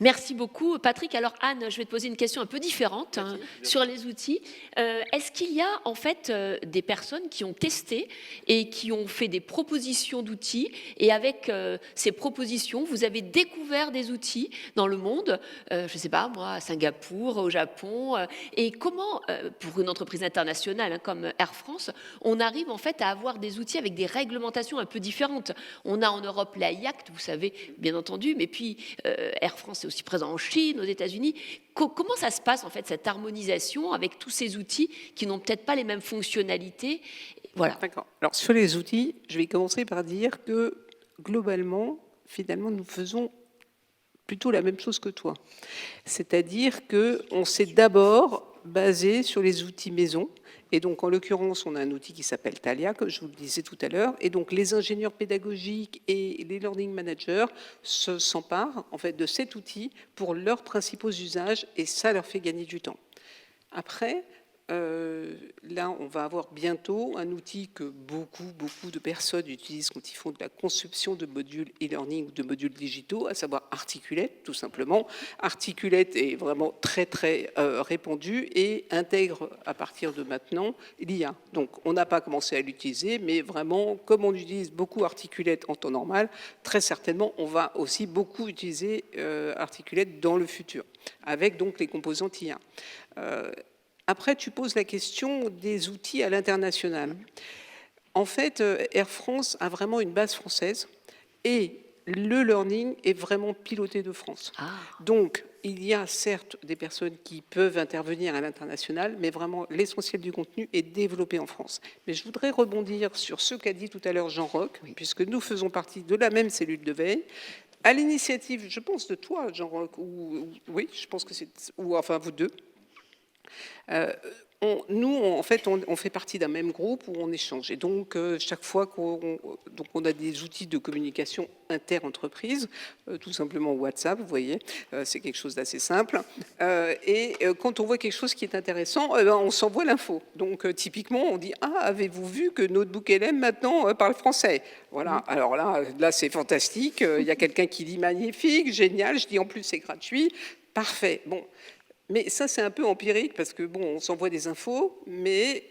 Merci beaucoup, Patrick. Alors Anne, je vais te poser une question un peu différente sur les outils. Est-ce qu'il y a en fait des personnes qui ont testé et qui ont fait des propositions d'outils, et avec ces propositions, vous avez découvert des outils dans le monde, je ne sais pas moi, à Singapour, au Japon, et comment, pour une entreprise internationale comme Air France, on arrive en fait à avoir des outils avec des réglementations un peu différentes. On a en Europe la IACT, vous savez, bien entendu, mais puis Air France est aussi présent en Chine, aux États-Unis. Comment ça se passe en fait cette harmonisation avec tous ces outils qui n'ont peut-être pas les mêmes fonctionnalités? Voilà. D'accord. Alors sur les outils, je vais commencer par dire que globalement, finalement, nous faisons plutôt la même chose que toi. C'est-à-dire qu'on s'est d'abord basé sur les outils maison. Et donc, en l'occurrence, on a un outil qui s'appelle Thalia, comme je vous le disais tout à l'heure. Et donc, les ingénieurs pédagogiques et les learning managers s'emparent en fait de cet outil pour leurs principaux usages, et ça leur fait gagner du temps. Après, là, on va avoir bientôt un outil que beaucoup de personnes utilisent quand ils font de la conception de modules e-learning ou de modules digitaux, à savoir Articulate, tout simplement. Articulate est vraiment très répandu et intègre à partir de maintenant l'IA. Donc, on n'a pas commencé à l'utiliser, mais vraiment, comme on utilise beaucoup Articulate en temps normal, très certainement, on va aussi beaucoup utiliser Articulate dans le futur, avec donc les composantes IA. Après, tu poses la question des outils à l'international. En fait, Air France a vraiment une base française et le learning est vraiment piloté de France. Donc, il y a certes des personnes qui peuvent intervenir à l'international, mais vraiment l'essentiel du contenu est développé en France. Mais je voudrais rebondir sur ce qu'a dit tout à l'heure Jean-Roch, puisque nous faisons partie de la même cellule de veille, à l'initiative, je pense, de toi, Jean-Roch, oui, je pense que c'est, ou enfin vous deux. en fait, on fait partie d'un même groupe où on échange. Et donc, chaque fois qu'on a des outils de communication inter-entreprise, tout simplement WhatsApp, vous voyez, c'est quelque chose d'assez simple. Et quand on voit quelque chose qui est intéressant, on s'envoie l'info. Donc, typiquement, on dit « Ah, avez-vous vu que Notebook LM maintenant parle français ?» Voilà, alors là c'est fantastique. Il y a quelqu'un qui dit « Magnifique, génial », je dis « En plus, c'est gratuit ». Parfait. Bon. Mais ça, c'est un peu empirique parce que bon, on s'envoie des infos, mais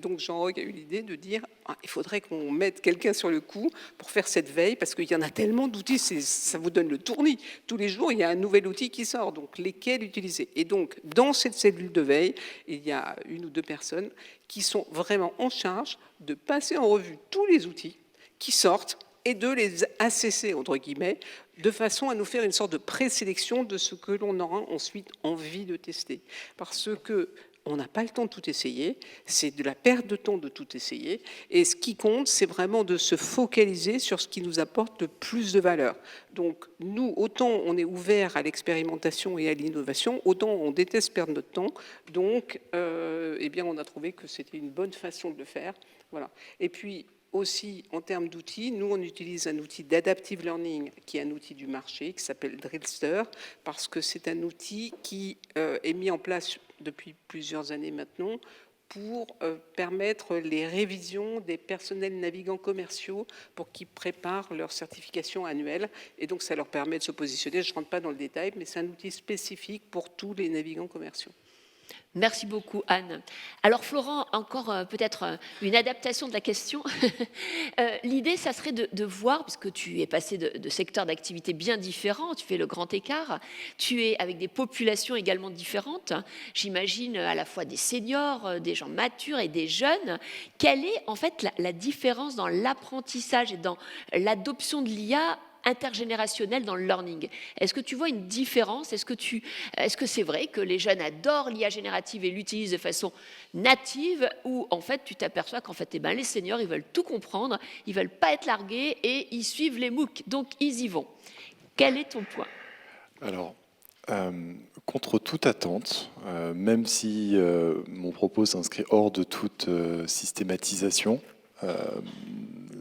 donc Jean-Roch a eu l'idée de dire il faudrait qu'on mette quelqu'un sur le coup pour faire cette veille parce qu'il y en a tellement d'outils, ça vous donne le tournis. Tous les jours, il y a un nouvel outil qui sort, donc lesquels utiliser. Et donc, dans cette cellule de veille, il y a 1 ou 2 personnes qui sont vraiment en charge de passer en revue tous les outils qui sortent et de les assesser, entre guillemets, de façon à nous faire une sorte de présélection de ce que l'on aura ensuite envie de tester. Parce que on n'a pas le temps de tout essayer, c'est de la perte de temps de tout essayer, et ce qui compte, c'est vraiment de se focaliser sur ce qui nous apporte le plus de valeur. Donc nous, autant on est ouvert à l'expérimentation et à l'innovation, autant on déteste perdre notre temps, donc eh bien, on a trouvé que c'était une bonne façon de le faire. Voilà. Et puis, aussi, en termes d'outils, nous, on utilise un outil d'adaptive learning, qui est un outil du marché, qui s'appelle Drillster, parce que c'est un outil qui est mis en place depuis plusieurs années maintenant pour permettre les révisions des personnels navigants commerciaux pour qu'ils préparent leur certification annuelle. Et donc, ça leur permet de se positionner. Je ne rentre pas dans le détail, mais c'est un outil spécifique pour tous les navigants commerciaux. Merci beaucoup, Anne. Alors, Florent, encore peut-être une adaptation de la question. L'idée, ça serait de voir, parce que tu es passé de secteurs d'activité bien différents, tu fais le grand écart, tu es avec des populations également différentes, j'imagine à la fois des seniors, des gens matures et des jeunes. Quelle est en fait la différence dans l'apprentissage et dans l'adoption de l'IA intergénérationnel dans le learning? Est-ce que tu vois une différence? Est-ce que c'est vrai que les jeunes adorent l'IA générative et l'utilisent de façon native, ou en fait tu t'aperçois qu'en fait les seniors ils veulent tout comprendre, ils veulent pas être largués et ils suivent les MOOC, donc ils y vont. Quel est ton point? Alors, contre toute attente, même si mon propos s'inscrit hors de toute systématisation,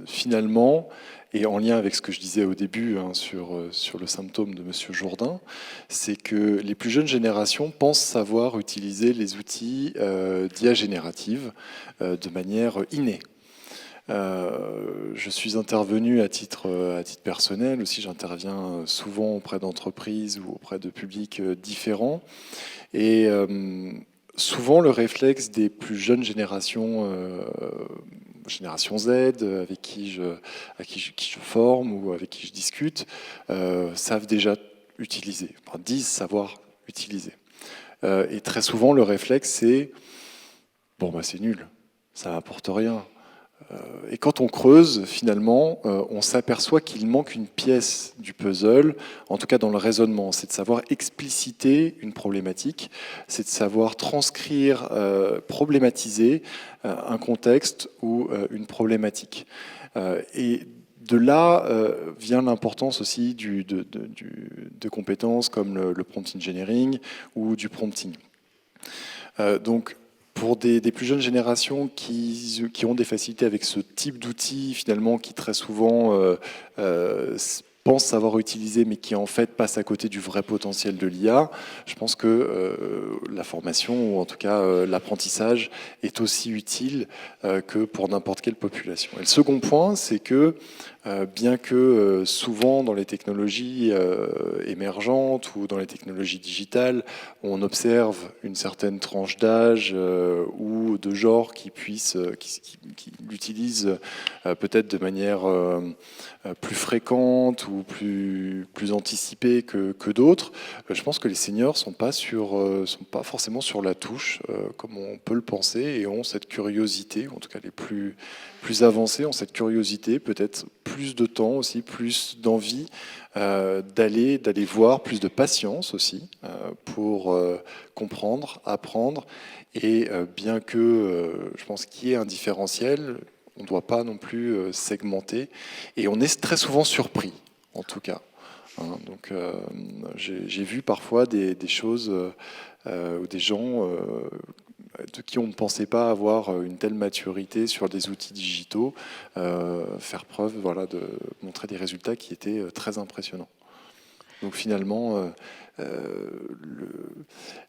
finalement, et en lien avec ce que je disais au début sur le symptôme de Monsieur Jourdain, c'est que les plus jeunes générations pensent savoir utiliser les outils d'IA générative de manière innée. Je suis intervenu à titre personnel aussi, j'interviens souvent auprès d'entreprises ou auprès de publics différents. Et souvent, le réflexe des plus jeunes générations, génération Z, avec qui je forme ou avec qui je discute, savent déjà utiliser, enfin, disent savoir utiliser. Et très souvent, le réflexe, c'est « bon, bah, c'est nul, ça n'apporte rien ». Et quand on creuse, finalement, on s'aperçoit qu'il manque une pièce du puzzle, en tout cas dans le raisonnement. C'est de savoir expliciter une problématique, c'est de savoir transcrire, problématiser un contexte ou une problématique. Et de là vient l'importance aussi de compétences comme le prompt engineering ou du prompting. Donc, pour des plus jeunes générations qui ont des facilités avec ce type d'outils, finalement, qui très souvent pensent savoir utiliser, mais qui en fait passent à côté du vrai potentiel de l'IA, je pense que la formation, ou en tout cas l'apprentissage, est aussi utile que pour n'importe quelle population. Et le second point, c'est que bien que souvent dans les technologies émergentes ou dans les technologies digitales, on observe une certaine tranche d'âge ou de genre qui l'utilisent peut-être de manière plus fréquente ou plus anticipée que d'autres. Je pense que les seniors sont pas forcément sur la touche comme on peut le penser, et ont cette curiosité, ou en tout cas les plus avancés ont cette curiosité, peut-être plus de temps aussi, plus d'envie d'aller voir, plus de patience aussi pour comprendre, apprendre. Et bien que je pense qu'il y ait un différentiel, on ne doit pas non plus segmenter. Et on est très souvent surpris, en tout cas. Donc j'ai vu parfois des choses où des gens qui on ne pensait pas avoir une telle maturité sur des outils digitaux, faire preuve, voilà, de montrer des résultats qui étaient très impressionnants. Donc finalement,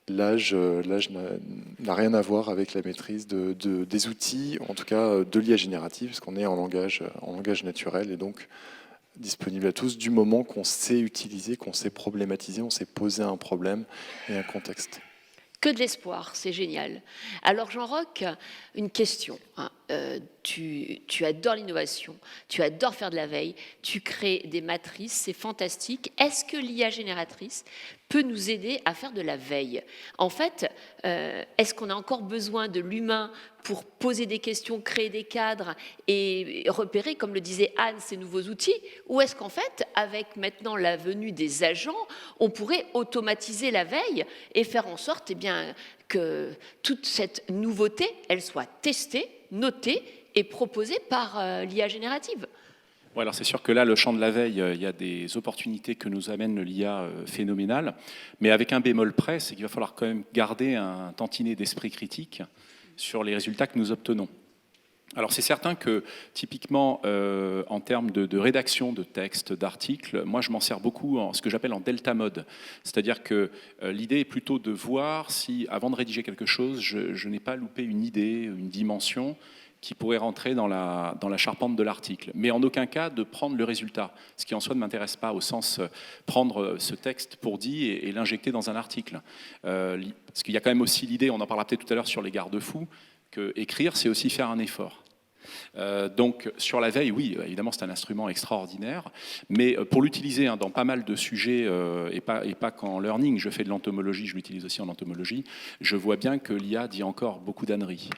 l'âge n'a rien à voir avec la maîtrise des outils, en tout cas de l'IA générative, parce qu'on est en langage naturel et donc disponible à tous du moment qu'on sait utiliser, qu'on sait problématiser, on sait poser un problème et un contexte. Que de l'espoir, c'est génial. Alors Jean-Roch, une question. Tu adores l'innovation, tu adores faire de la veille, tu crées des matrices, c'est fantastique. Est-ce que l'IA génératrice peut nous aider à faire de la veille? En fait, est-ce qu'on a encore besoin de l'humain pour poser des questions, créer des cadres et repérer, comme le disait Anne, ces nouveaux outils? Ou est-ce qu'en fait, avec maintenant la venue des agents, on pourrait automatiser la veille et faire en sorte que toute cette nouveauté, elle soit testée, notée et proposée par l'IA générative? Ouais, alors c'est sûr que là, le champ de la veille, il y a des opportunités que nous amène l'IA phénoménale, mais avec un bémol près, c'est qu'il va falloir quand même garder un tantinet d'esprit critique sur les résultats que nous obtenons. Alors c'est certain que typiquement en termes de rédaction de textes, d'articles, moi je m'en sers beaucoup en ce que j'appelle en delta mode. C'est-à-dire que l'idée est plutôt de voir si avant de rédiger quelque chose, je n'ai pas loupé une idée, une dimension qui pourrait rentrer dans la charpente de l'article. Mais en aucun cas de prendre le résultat, ce qui en soi ne m'intéresse pas, au sens prendre ce texte pour dit et l'injecter dans un article. Parce qu'il y a quand même aussi l'idée, on en parlera peut-être tout à l'heure sur les garde-fous, que écrire, c'est aussi faire un effort. Donc sur la veille, oui, évidemment c'est un instrument extraordinaire, mais pour l'utiliser dans pas mal de sujets, et pas qu'en learning, je fais de l'entomologie, je l'utilise aussi en entomologie, je vois bien que l'IA dit encore beaucoup d'âneries,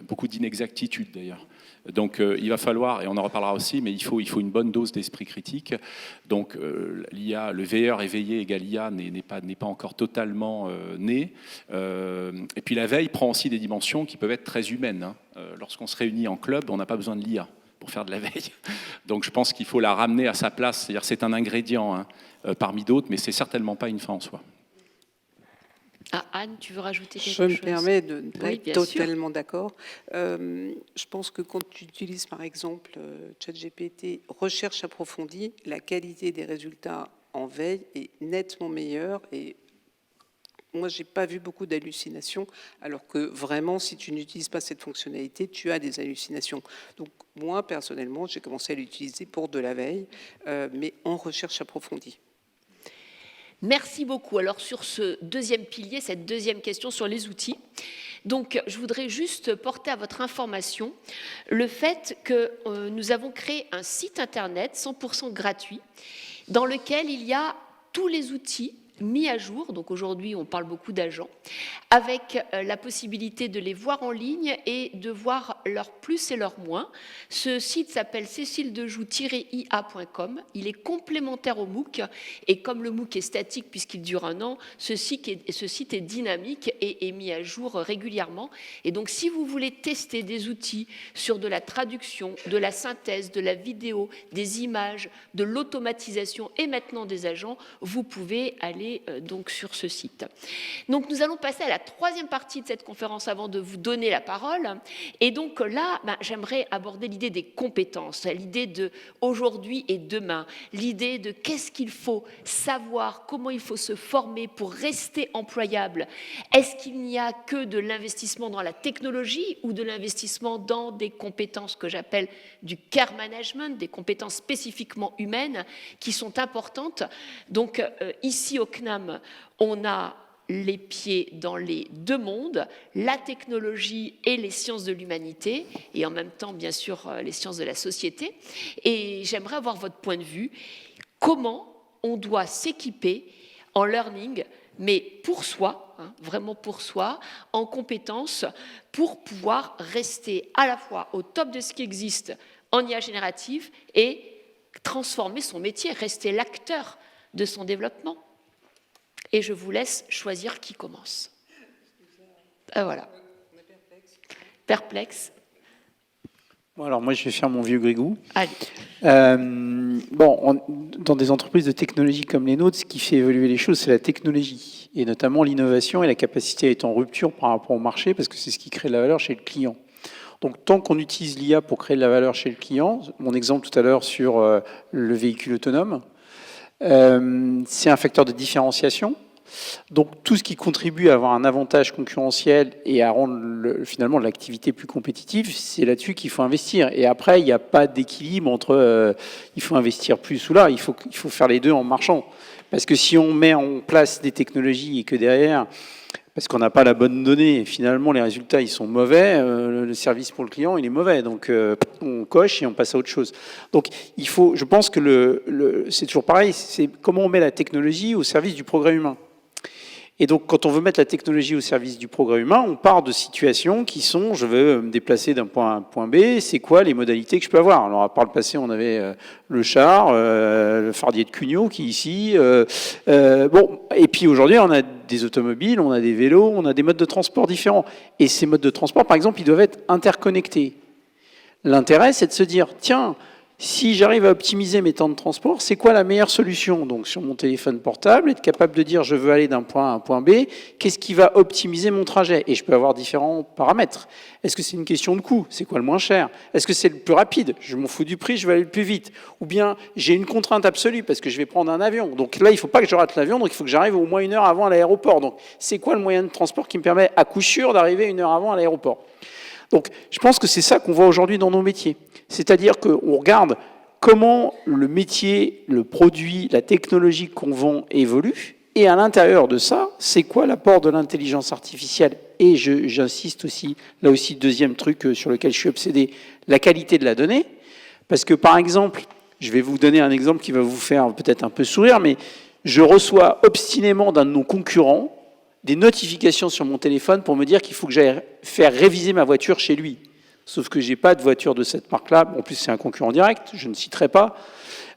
beaucoup d'inexactitudes d'ailleurs. Donc il va falloir, et on en reparlera aussi, mais il faut une bonne dose d'esprit critique. Donc l'IA, le veilleur éveillé égale IA n'est pas encore totalement né. Et puis la veille prend aussi des dimensions qui peuvent être très humaines. Lorsqu'on se réunit en club, on n'a pas besoin de l'IA pour faire de la veille. Donc je pense qu'il faut la ramener à sa place. C'est-à-dire c'est un ingrédient parmi d'autres, mais c'est certainement pas une fin en soi. Ah, Anne, tu veux rajouter quelque chose? Je me permets de ne pas Oui, être bien sûr. totalement d'accord. Je pense que quand tu utilises par exemple ChatGPT, recherche approfondie, la qualité des résultats en veille est nettement meilleure. Et moi, je n'ai pas vu beaucoup d'hallucinations, alors que vraiment, si tu n'utilises pas cette fonctionnalité, tu as des hallucinations. Donc moi, personnellement, j'ai commencé à l'utiliser pour de la veille, mais en recherche approfondie. Merci beaucoup. Alors sur ce deuxième pilier, cette deuxième question sur les outils, donc je voudrais juste porter à votre information le fait que nous avons créé un site internet 100% gratuit dans lequel il y a tous les outils mis à jour, donc aujourd'hui on parle beaucoup d'agents, avec la possibilité de les voir en ligne et de voir leurs plus et leurs moins. Ce site s'appelle céciledejou-ia.com, il est complémentaire au MOOC, et comme le MOOC est statique puisqu'il dure 1 an, ce site est dynamique et est mis à jour régulièrement. Et donc si vous voulez tester des outils sur de la traduction, de la synthèse, de la vidéo, des images, de l'automatisation et maintenant des agents, vous pouvez aller donc sur ce site. Donc nous allons passer à la troisième partie de cette conférence avant de vous donner la parole. Et donc là, j'aimerais aborder l'idée des compétences, l'idée de aujourd'hui et demain, l'idée de qu'est-ce qu'il faut savoir, comment il faut se former pour rester employable. Est-ce qu'il n'y a que de l'investissement dans la technologie ou de l'investissement dans des compétences que j'appelle du care management, des compétences spécifiquement humaines qui sont importantes. Donc ici au CNAM, on a les pieds dans les deux mondes, la technologie et les sciences de l'humanité, et en même temps, bien sûr, les sciences de la société. Et j'aimerais avoir votre point de vue. Comment on doit s'équiper en learning, mais pour soi, vraiment pour soi, en compétences, pour pouvoir rester à la fois au top de ce qui existe en IA générative et transformer son métier, rester l'acteur de son développement. Et je vous laisse choisir qui commence. Voilà. Perplexe. Bon, alors moi, je vais faire mon vieux grigou. Allez. Dans des entreprises de technologie comme les nôtres, ce qui fait évoluer les choses, c'est la technologie, et notamment l'innovation et la capacité à être en rupture par rapport au marché, parce que c'est ce qui crée de la valeur chez le client. Donc, tant qu'on utilise l'IA pour créer de la valeur chez le client, mon exemple tout à l'heure sur le véhicule autonome, c'est un facteur de différenciation. Donc, tout ce qui contribue à avoir un avantage concurrentiel et à rendre finalement l'activité plus compétitive, c'est là-dessus qu'il faut investir. Et après, il n'y a pas d'équilibre entre il faut investir plus ou là, il faut faire les deux en marchant. Parce que si on met en place des technologies et que derrière, parce qu'on n'a pas la bonne donnée, et finalement les résultats ils sont mauvais, le service pour le client il est mauvais, donc on coche et on passe à autre chose. Donc il faut, je pense que c'est toujours pareil, c'est comment on met la technologie au service du progrès humain. Et donc, quand on veut mettre la technologie au service du progrès humain, on part de situations qui sont, je veux me déplacer d'un point A à un point B, c'est quoi les modalités que je peux avoir? Alors, par le passé, on avait le char, le fardier de Cugnot qui est ici. Et puis aujourd'hui, on a des automobiles, on a des vélos, on a des modes de transport différents. Et ces modes de transport, par exemple, ils doivent être interconnectés. L'intérêt, c'est de se dire, tiens, si j'arrive à optimiser mes temps de transport, c'est quoi la meilleure solution? Donc sur mon téléphone portable, être capable de dire je veux aller d'un point A à un point B, qu'est-ce qui va optimiser mon trajet? Et je peux avoir différents paramètres. Est-ce que c'est une question de coût? C'est quoi le moins cher? Est-ce que c'est le plus rapide? Je m'en fous du prix, je vais aller le plus vite. Ou bien j'ai une contrainte absolue parce que je vais prendre un avion. Donc là, il ne faut pas que je rate l'avion, donc il faut que j'arrive au moins 1 heure avant à l'aéroport. Donc c'est quoi le moyen de transport qui me permet à coup sûr d'arriver 1 heure avant à l'aéroport? Donc, je pense que c'est ça qu'on voit aujourd'hui dans nos métiers. C'est-à-dire qu'on regarde comment le métier, le produit, la technologie qu'on vend évolue. Et à l'intérieur de ça, c'est quoi l'apport de l'intelligence artificielle? Et j'insiste aussi, là aussi, deuxième truc sur lequel je suis obsédé, la qualité de la donnée. Parce que, par exemple, je vais vous donner un exemple qui va vous faire peut-être un peu sourire, mais je reçois obstinément d'un de nos concurrents des notifications sur mon téléphone pour me dire qu'il faut que j'aille faire réviser ma voiture chez lui. Sauf que je n'ai pas de voiture de cette marque-là. En plus, c'est un concurrent direct, je ne citerai pas.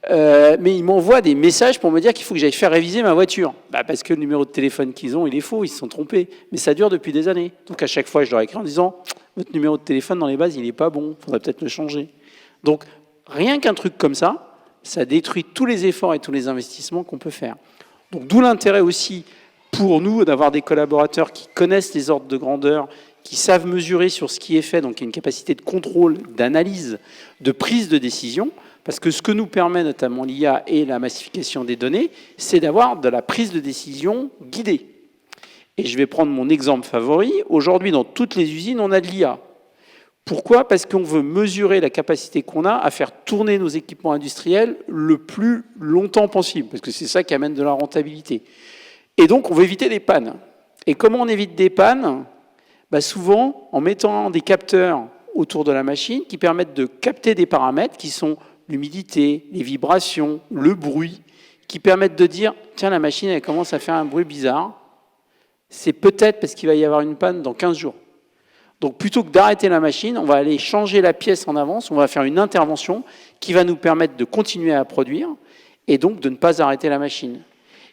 Mais il m'envoie des messages pour me dire qu'il faut que j'aille faire réviser ma voiture. Parce que le numéro de téléphone qu'ils ont, il est faux, ils se sont trompés. Mais ça dure depuis des années. Donc à chaque fois, je leur écris en disant « Votre numéro de téléphone, dans les bases, il n'est pas bon, il faudrait peut-être le changer. » Donc rien qu'un truc comme ça, ça détruit tous les efforts et tous les investissements qu'on peut faire. Donc d'où l'intérêt aussi pour nous d'avoir des collaborateurs qui connaissent les ordres de grandeur, qui savent mesurer sur ce qui est fait, donc il y a une capacité de contrôle, d'analyse, de prise de décision, parce que ce que nous permet notamment l'IA et la massification des données, c'est d'avoir de la prise de décision guidée. Et je vais prendre mon exemple favori. Aujourd'hui, dans toutes les usines, on a de l'IA. Pourquoi? Parce qu'on veut mesurer la capacité qu'on a à faire tourner nos équipements industriels le plus longtemps possible, parce que c'est ça qui amène de la rentabilité. Et donc, on veut éviter des pannes. Et comment on évite des pannes? Souvent, en mettant des capteurs autour de la machine qui permettent de capter des paramètres qui sont l'humidité, les vibrations, le bruit, qui permettent de dire « Tiens, la machine, elle commence à faire un bruit bizarre. C'est peut-être parce qu'il va y avoir une panne dans 15 jours. » Donc, plutôt que d'arrêter la machine, on va aller changer la pièce en avance, on va faire une intervention qui va nous permettre de continuer à produire et donc de ne pas arrêter la machine.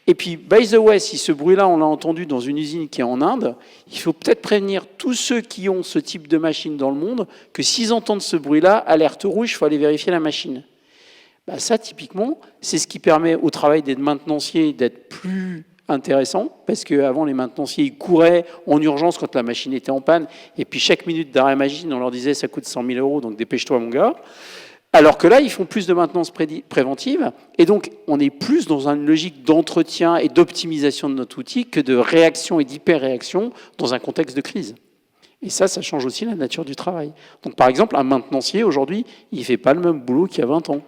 Et puis, by the way, si ce bruit-là, on l'a entendu dans une usine qui est en Inde, il faut peut-être prévenir tous ceux qui ont ce type de machine dans le monde que s'ils entendent ce bruit-là, alerte rouge, il faut aller vérifier la machine. Ça, typiquement, c'est ce qui permet au travail des maintenanciers d'être plus intéressant, parce qu'avant, les maintenanciers ils couraient en urgence quand la machine était en panne, et puis chaque minute d'arrêt machine, on leur disait « ça coûte 100 000 €, donc dépêche-toi mon gars ». Alors que là, ils font plus de maintenance préventive, et donc on est plus dans une logique d'entretien et d'optimisation de notre outil que de réaction et d'hyper-réaction dans un contexte de crise. Et ça change aussi la nature du travail. Donc par exemple, un maintenancier, aujourd'hui, il ne fait pas le même boulot qu'il y a 20 ans.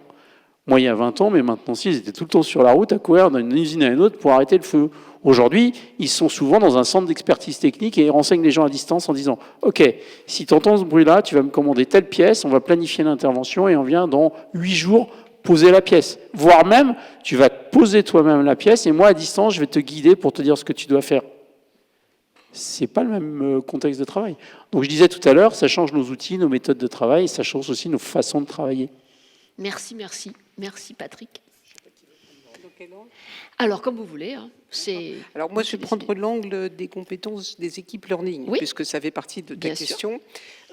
Moi, il y a 20 ans, mes maintenanciers ils étaient tout le temps sur la route à courir d'une usine à une autre pour arrêter le feu. Aujourd'hui, ils sont souvent dans un centre d'expertise technique et ils renseignent les gens à distance en disant « Ok, si tu entends ce bruit-là, tu vas me commander telle pièce, on va planifier l'intervention et on vient dans 8 jours poser la pièce. Voire même, tu vas poser toi-même la pièce et moi, à distance, je vais te guider pour te dire ce que tu dois faire. » C'est pas le même contexte de travail. Donc je disais tout à l'heure, ça change nos outils, nos méthodes de travail, et ça change aussi nos façons de travailler. Merci, merci. Merci Patrick. quel angle? Alors, comme vous voulez. Hein, c'est... Alors moi, je vais prendre l'angle des compétences des équipes learning, Oui. puisque ça fait partie de ta Bien sûr. question.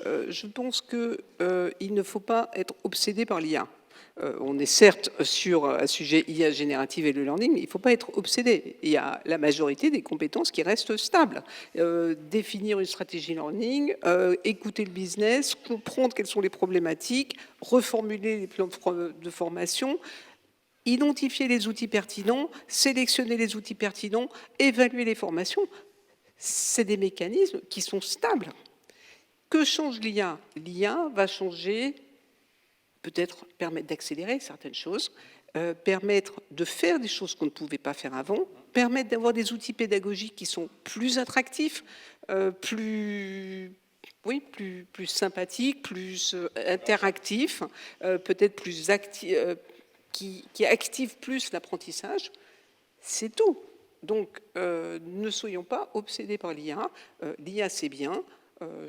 Je pense qu'il ne faut pas être obsédé par l'IA. On est certes sur un sujet IA générative et le learning, mais il ne faut pas être obsédé. Il y a la majorité des compétences qui restent stables. Définir une stratégie learning, écouter le business, comprendre quelles sont les problématiques, reformuler les plans de formation, identifier les outils pertinents, sélectionner les outils pertinents, évaluer les formations. C'est des mécanismes qui sont stables. Que change l'IA? L'IA va changer, peut-être permettre d'accélérer certaines choses, permettre de faire des choses qu'on ne pouvait pas faire avant, permettre d'avoir des outils pédagogiques qui sont plus attractifs, plus sympathiques, plus interactifs, peut-être plus actifs, qui activent plus l'apprentissage. C'est tout. Donc, ne soyons pas obsédés par l'IA. L'IA, c'est bien.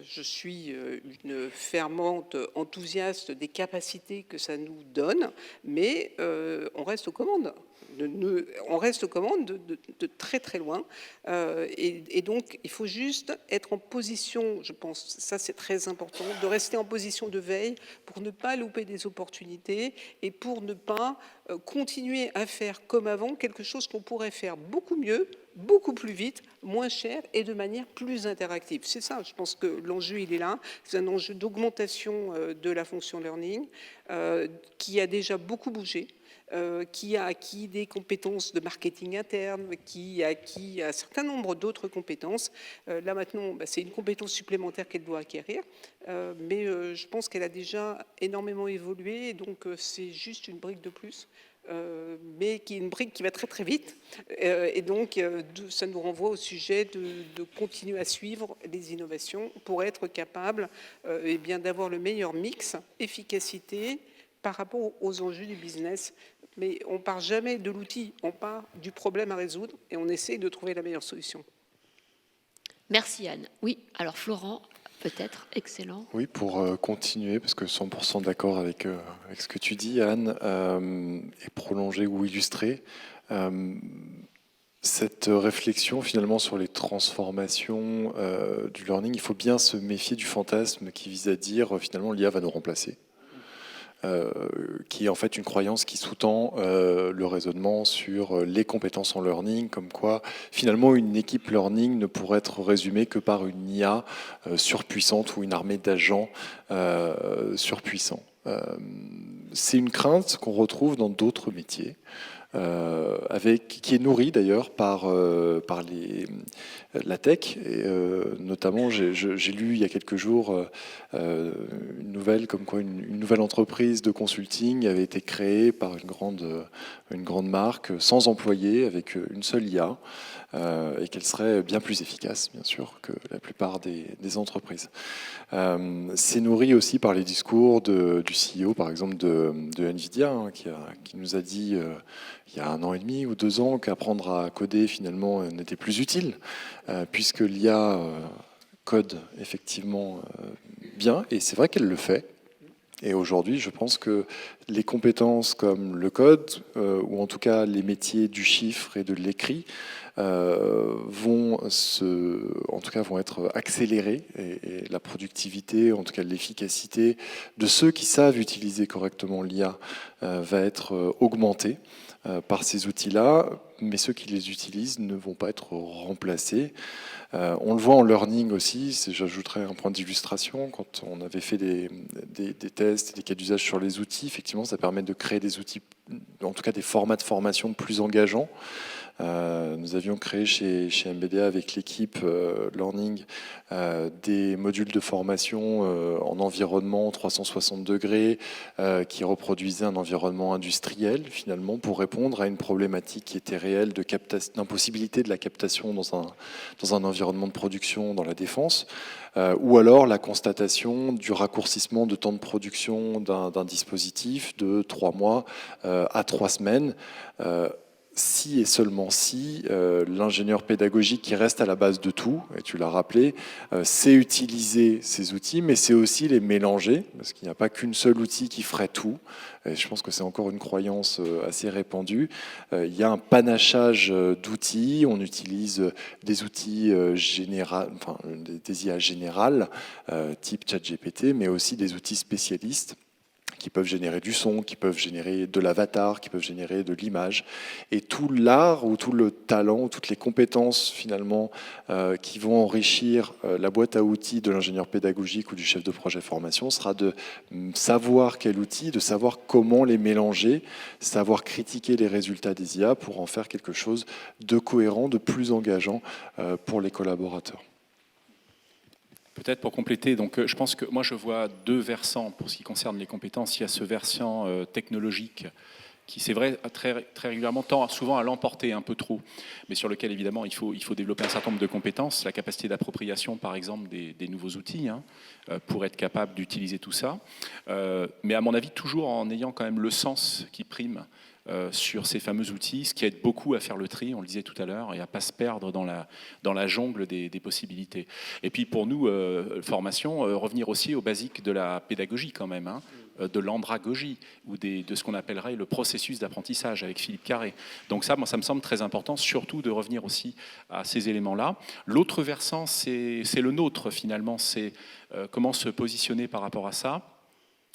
Je suis une fervente enthousiaste des capacités que ça nous donne, mais on reste aux commandes. On reste aux commandes de très très loin. Et donc, il faut juste être en position, je pense, ça c'est très important, de rester en position de veille pour ne pas louper des opportunités et pour ne pas continuer à faire comme avant quelque chose qu'on pourrait faire beaucoup mieux, beaucoup plus vite, moins cher et de manière plus interactive. C'est ça, je pense que l'enjeu, il est là. C'est un enjeu d'augmentation de la fonction learning qui a déjà beaucoup bougé, qui a acquis des compétences de marketing interne, qui a acquis un certain nombre d'autres compétences. Là maintenant, c'est une compétence supplémentaire qu'elle doit acquérir, mais je pense qu'elle a déjà énormément évolué, et donc c'est juste une brique de plus. Mais qui est une brique qui va très très vite, et donc ça nous renvoie au sujet de continuer à suivre les innovations pour être capable eh bien d'avoir le meilleur mix efficacité par rapport aux enjeux du business. Mais on part jamais de l'outil, on part du problème à résoudre et on essaie de trouver la meilleure solution. Merci Anne. Oui, alors Florent, peut-être, excellent. Oui, pour continuer, parce que 100% d'accord avec ce que tu dis, Anne, et prolonger ou illustrer, cette réflexion finalement sur les transformations du learning, il faut bien se méfier du fantasme qui vise à dire finalement l'IA va nous remplacer. Qui est en fait une croyance qui sous-tend le raisonnement sur les compétences en learning, comme quoi finalement une équipe learning ne pourrait être résumée que par une IA surpuissante ou une armée d'agents surpuissants. C'est une crainte qu'on retrouve dans d'autres métiers. Qui est nourri d'ailleurs par la tech. Et, notamment, j'ai lu il y a quelques jours une nouvelle comme quoi une nouvelle entreprise de consulting avait été créée par une grande marque sans employés avec une seule IA. Et qu'elle serait bien plus efficace, bien sûr, que la plupart des entreprises. C'est nourri aussi par les discours du CEO, par exemple, de NVIDIA, hein, qui nous a dit il y a 1 an et demi ou 2 ans qu'apprendre à coder, finalement, n'était plus utile, puisque l'IA code effectivement bien, et c'est vrai qu'elle le fait. Et aujourd'hui, je pense que les compétences comme le code, ou en tout cas les métiers du chiffre et de l'écrit, vont être accélérés, et la productivité, en tout cas l'efficacité de ceux qui savent utiliser correctement l'IA va être augmentée par ces outils-là, mais ceux qui les utilisent ne vont pas être remplacés. On le voit en learning aussi, j'ajouterais un point d'illustration, quand on avait fait des tests et des cas d'usage sur les outils, effectivement ça permet de créer des outils, en tout cas des formats de formation plus engageants. Nous avions créé chez MBDA avec l'équipe Learning des modules de formation en environnement 360 degrés qui reproduisaient un environnement industriel finalement pour répondre à une problématique qui était réelle d'impossibilité de la captation dans un environnement de production dans la défense, ou alors la constatation du raccourcissement de temps de production d'un dispositif de 3 mois à 3 semaines. si et seulement si l'ingénieur pédagogique qui reste à la base de tout, et tu l'as rappelé, sait utiliser ces outils, mais c'est aussi les mélanger, parce qu'il n'y a pas qu'une seule outil qui ferait tout. Et je pense que c'est encore une croyance assez répandue. Il y a un panachage d'outils, on utilise des outils des IA générales, type ChatGPT, mais aussi des outils spécialistes qui peuvent générer du son, qui peuvent générer de l'avatar, qui peuvent générer de l'image. Et tout l'art ou tout le talent, toutes les compétences finalement qui vont enrichir la boîte à outils de l'ingénieur pédagogique ou du chef de projet formation sera de savoir quel outil, de savoir comment les mélanger, savoir critiquer les résultats des IA pour en faire quelque chose de cohérent, de plus engageant pour les collaborateurs. Peut-être pour compléter, donc je pense que moi je vois deux versants pour ce qui concerne les compétences. Il y a ce versant technologique qui, c'est vrai, très régulièrement tend souvent à l'emporter un peu trop, mais sur lequel évidemment il faut développer un certain nombre de compétences, la capacité d'appropriation par exemple des nouveaux outils, pour être capable d'utiliser tout ça. Mais à mon avis, toujours en ayant quand même le sens qui prime sur ces fameux outils, ce qui aide beaucoup à faire le tri, on le disait tout à l'heure, et à ne pas se perdre dans la jungle des possibilités. Et puis pour nous, formation, revenir aussi aux basiques de la pédagogie quand même, de l'andragogie, ou de ce qu'on appellerait le processus d'apprentissage avec Philippe Carré. Donc ça, moi, ça me semble très important, surtout de revenir aussi à ces éléments-là. L'autre versant, c'est le nôtre finalement, c'est comment se positionner par rapport à ça.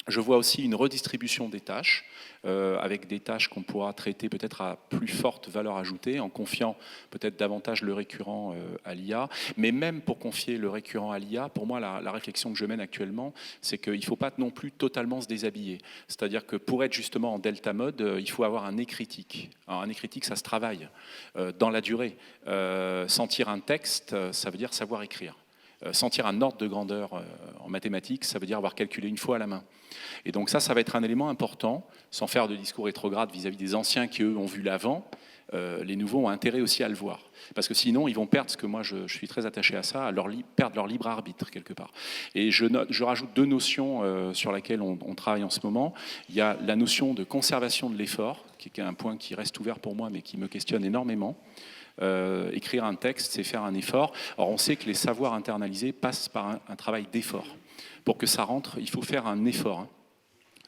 Je vois aussi une redistribution des tâches, avec des tâches qu'on pourra traiter peut-être à plus forte valeur ajoutée, en confiant peut-être davantage le récurrent à l'IA. Mais même pour confier le récurrent à l'IA, pour moi, la réflexion que je mène actuellement, c'est qu'il ne faut pas non plus totalement se déshabiller. C'est-à-dire que pour être justement en delta mode, il faut avoir un nez critique. Alors, un nez critique, ça se travaille dans la durée. Sentir un texte, ça veut dire savoir écrire. Sentir un ordre de grandeur en mathématiques, ça veut dire avoir calculé une fois à la main. Et donc ça va être un élément important, sans faire de discours rétrograde vis-à-vis des anciens qui, eux, ont vu l'avant. Les nouveaux ont intérêt aussi à le voir. Parce que sinon, ils vont perdre, ce que moi je suis très attaché à ça, perdre leur libre arbitre quelque part. Et je rajoute deux notions sur lesquelles on travaille en ce moment. Il y a la notion de conservation de l'effort, qui est un point qui reste ouvert pour moi, mais qui me questionne énormément. Écrire un texte, c'est faire un effort. Or, on sait que les savoirs internalisés passent par un travail d'effort. Pour que ça rentre, il faut faire un effort.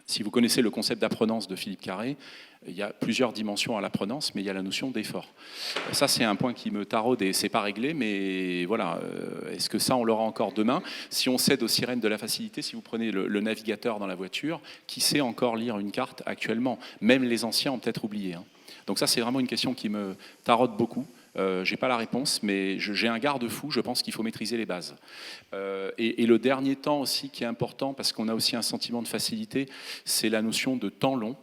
Si vous connaissez le concept d'apprenance de Philippe Carré, il y a plusieurs dimensions à l'apprenance, mais il y a la notion d'effort. Ça, c'est un point qui me taraude et c'est pas réglé, mais voilà, est-ce que ça, on l'aura encore demain? Si on cède aux sirènes de la facilité, si vous prenez le navigateur dans la voiture, qui sait encore lire une carte actuellement? Même les anciens ont peut-être oublié. Donc ça, c'est vraiment une question qui me taraude beaucoup. Je n'ai pas la réponse, mais j'ai un garde-fou, je pense qu'il faut maîtriser les bases. Et le dernier temps aussi qui est important, parce qu'on a aussi un sentiment de facilité, c'est la notion de temps long,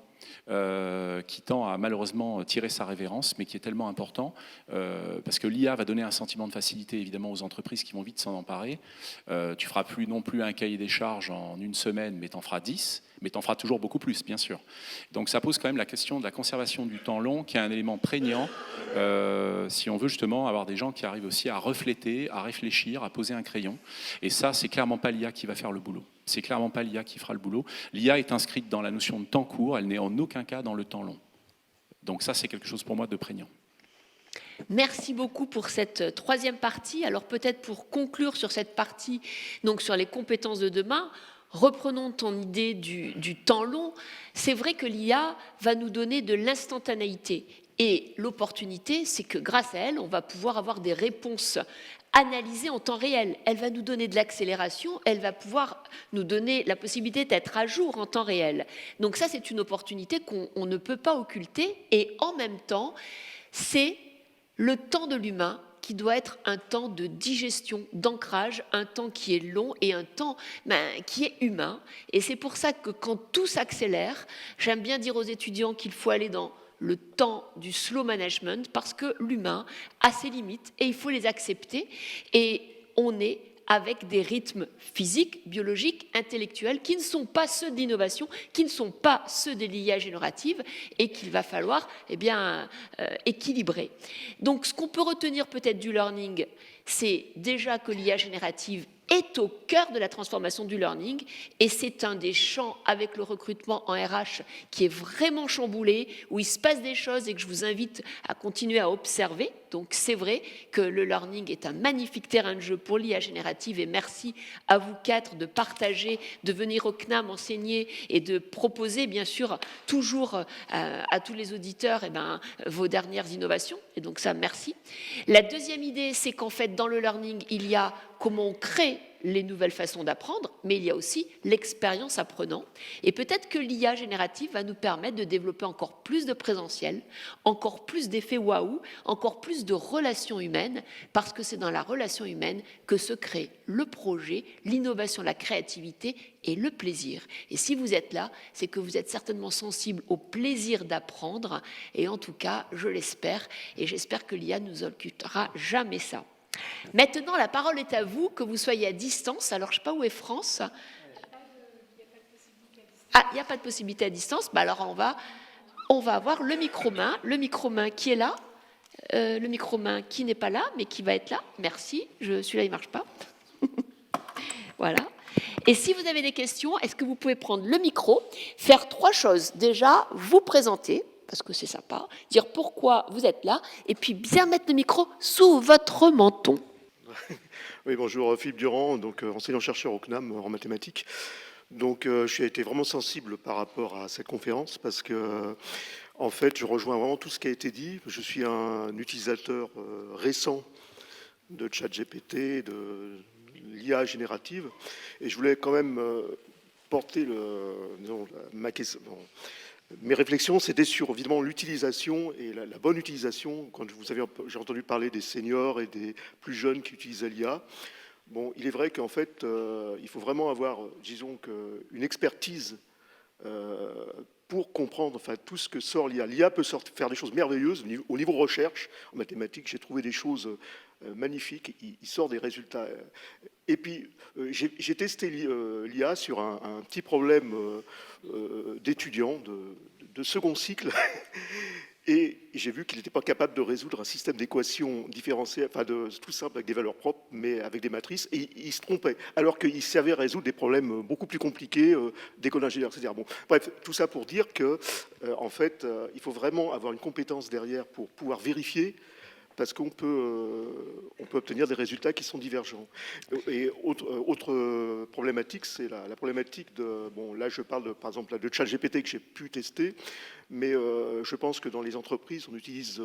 qui tend à malheureusement tirer sa révérence, mais qui est tellement important, parce que l'IA va donner un sentiment de facilité évidemment aux entreprises qui vont vite s'en emparer. Tu feras plus non plus un cahier des charges en une semaine, mais tu en feras 10, mais tu en feras toujours beaucoup plus, bien sûr. Donc ça pose quand même la question de la conservation du temps long, qui est un élément prégnant, si on veut justement avoir des gens qui arrivent aussi à refléter, à réfléchir, à poser un crayon. Et ça, c'est clairement pas l'IA qui va faire le boulot. C'est clairement pas l'IA qui fera le boulot. L'IA est inscrite dans la notion de temps court, elle n'est en aucun cas dans le temps long. Donc ça, c'est quelque chose pour moi de prégnant. Merci beaucoup pour cette troisième partie. Alors peut-être pour conclure sur cette partie, donc sur les compétences de demain, reprenons ton idée du temps long. C'est vrai que l'IA va nous donner de l'instantanéité. Et l'opportunité, c'est que grâce à elle, on va pouvoir avoir des réponses analysées en temps réel. Elle va nous donner de l'accélération, elle va pouvoir nous donner la possibilité d'être à jour en temps réel. Donc ça, c'est une opportunité qu'on ne peut pas occulter. Et en même temps, c'est le temps de l'humain qui doit être un temps de digestion, d'ancrage, un temps qui est long et un temps qui est humain. Et c'est pour ça que quand tout s'accélère, j'aime bien dire aux étudiants qu'il faut aller dans le temps du slow management parce que l'humain a ses limites et il faut les accepter. Et on est avec des rythmes physiques, biologiques, intellectuels qui ne sont pas ceux de l'innovation, qui ne sont pas ceux de l'IA générative et qu'il va falloir équilibrer. Donc ce qu'on peut retenir peut-être du learning, c'est déjà que l'IA générative est au cœur de la transformation du learning et c'est un des champs avec le recrutement en RH qui est vraiment chamboulé, où il se passe des choses et que je vous invite à continuer à observer. Donc c'est vrai que le learning est un magnifique terrain de jeu pour l'IA générative et merci à vous quatre de partager, de venir au CNAM enseigner et de proposer bien sûr toujours à tous les auditeurs vos dernières innovations. Et donc ça, merci. La deuxième idée, c'est qu'en fait dans le learning, il y a comment on crée les nouvelles façons d'apprendre, mais il y a aussi l'expérience apprenant. Et peut-être que l'IA générative va nous permettre de développer encore plus de présentiel, encore plus d'effets waouh, encore plus de relations humaines, parce que c'est dans la relation humaine que se crée le projet, l'innovation, la créativité et le plaisir. Et si vous êtes là, c'est que vous êtes certainement sensible au plaisir d'apprendre, et en tout cas, je l'espère, et j'espère que l'IA nous occultera jamais ça. Maintenant, la parole est à vous, que vous soyez à distance. Alors, je ne sais pas où est France. Ah, il n'y a pas de possibilité à distance. Bah, alors, on va avoir le micro-main. Le micro-main qui est là. Le micro-main qui n'est pas là, mais qui va être là. Merci. Celui-là, il ne marche pas. Voilà. Et si vous avez des questions, est-ce que vous pouvez prendre le micro, faire 3 choses. Déjà, vous présenter, parce que c'est sympa, dire pourquoi vous êtes là, et puis bien mettre le micro sous votre menton. Oui, bonjour, Philippe Durand, donc enseignant-chercheur au CNAM en mathématiques. Donc, j'ai été vraiment sensible par rapport à cette conférence, parce que, en fait, je rejoins vraiment tout ce qui a été dit. Je suis un utilisateur récent de ChatGPT, de l'IA générative, et je voulais quand même porter ma question. Mes réflexions, c'était sur évidemment l'utilisation et la bonne utilisation. Quand j'ai entendu parler des seniors et des plus jeunes qui utilisent l'IA, bon, il est vrai qu'en fait, il faut vraiment avoir, disons, une expertise pour comprendre tout ce que sort l'IA. L'IA peut faire des choses merveilleuses au niveau recherche. En mathématiques, j'ai trouvé des choses magnifiques. Il sort des résultats. Et puis, j'ai testé l'IA sur un petit problème d'étudiant de second cycle. Et j'ai vu qu'il n'était pas capable de résoudre un système d'équations différentielles, tout simple avec des valeurs propres, mais avec des matrices. Et il se trompait, alors qu'il savait résoudre des problèmes beaucoup plus compliqués d'école d'ingénieur, etc. Bon, bref, tout ça pour dire que, en fait, il faut vraiment avoir une compétence derrière pour pouvoir vérifier, parce qu'on peut obtenir des résultats qui sont divergents. Et autre problématique, c'est la problématique de... Bon, là, je parle, par exemple, de ChatGPT que j'ai pu tester, mais je pense que dans les entreprises, on utilise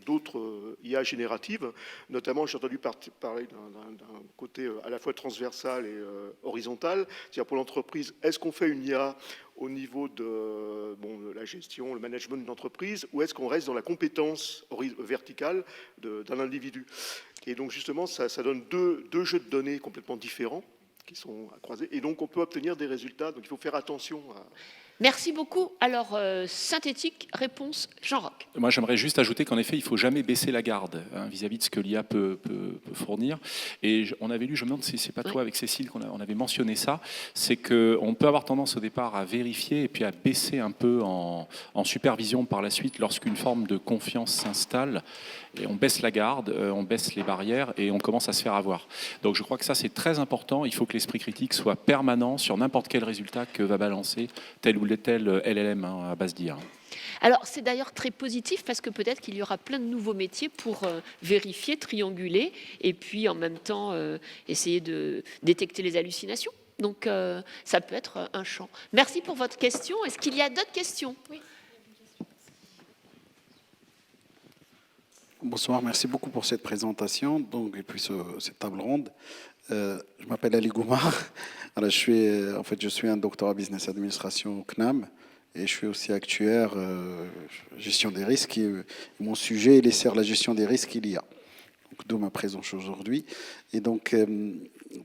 d'autres IA génératives. Notamment, j'ai entendu parler d'un côté à la fois transversal et horizontal. C'est-à-dire pour l'entreprise, est-ce qu'on fait une IA au niveau de la gestion, le management d'une entreprise, ou est-ce qu'on reste dans la compétence verticale d'un individu? Et donc justement, ça donne deux jeux de données complètement différents qui sont à croiser, et donc on peut obtenir des résultats. Donc il faut faire attention à... Merci beaucoup. Alors, synthétique, réponse, Jean-Roch. Moi, j'aimerais juste ajouter qu'en effet, il ne faut jamais baisser la garde vis-à-vis de ce que l'IA peut fournir. Et on avait lu, je me demande si c'est pas toi avec Cécile qu'on avait mentionné ça, c'est qu'on peut avoir tendance au départ à vérifier et puis à baisser un peu en supervision par la suite lorsqu'une forme de confiance s'installe. Et on baisse la garde, on baisse les barrières et on commence à se faire avoir. Donc je crois que ça c'est très important, il faut que l'esprit critique soit permanent sur n'importe quel résultat que va balancer tel ou tel LLM à base d'IA. Alors c'est d'ailleurs très positif parce que peut-être qu'il y aura plein de nouveaux métiers pour vérifier, trianguler et puis en même temps essayer de détecter les hallucinations. Donc ça peut être un champ. Merci pour votre question. Est-ce qu'il y a d'autres questions? Oui. Bonsoir, merci beaucoup pour cette présentation et puis cette table ronde. Je m'appelle Ali Goumar. Alors, je suis un doctorat business administration au CNAM et je suis aussi actuaire gestion des risques. Et mon sujet il est sur la gestion des risques l'IA. D'où ma présence aujourd'hui. Et donc,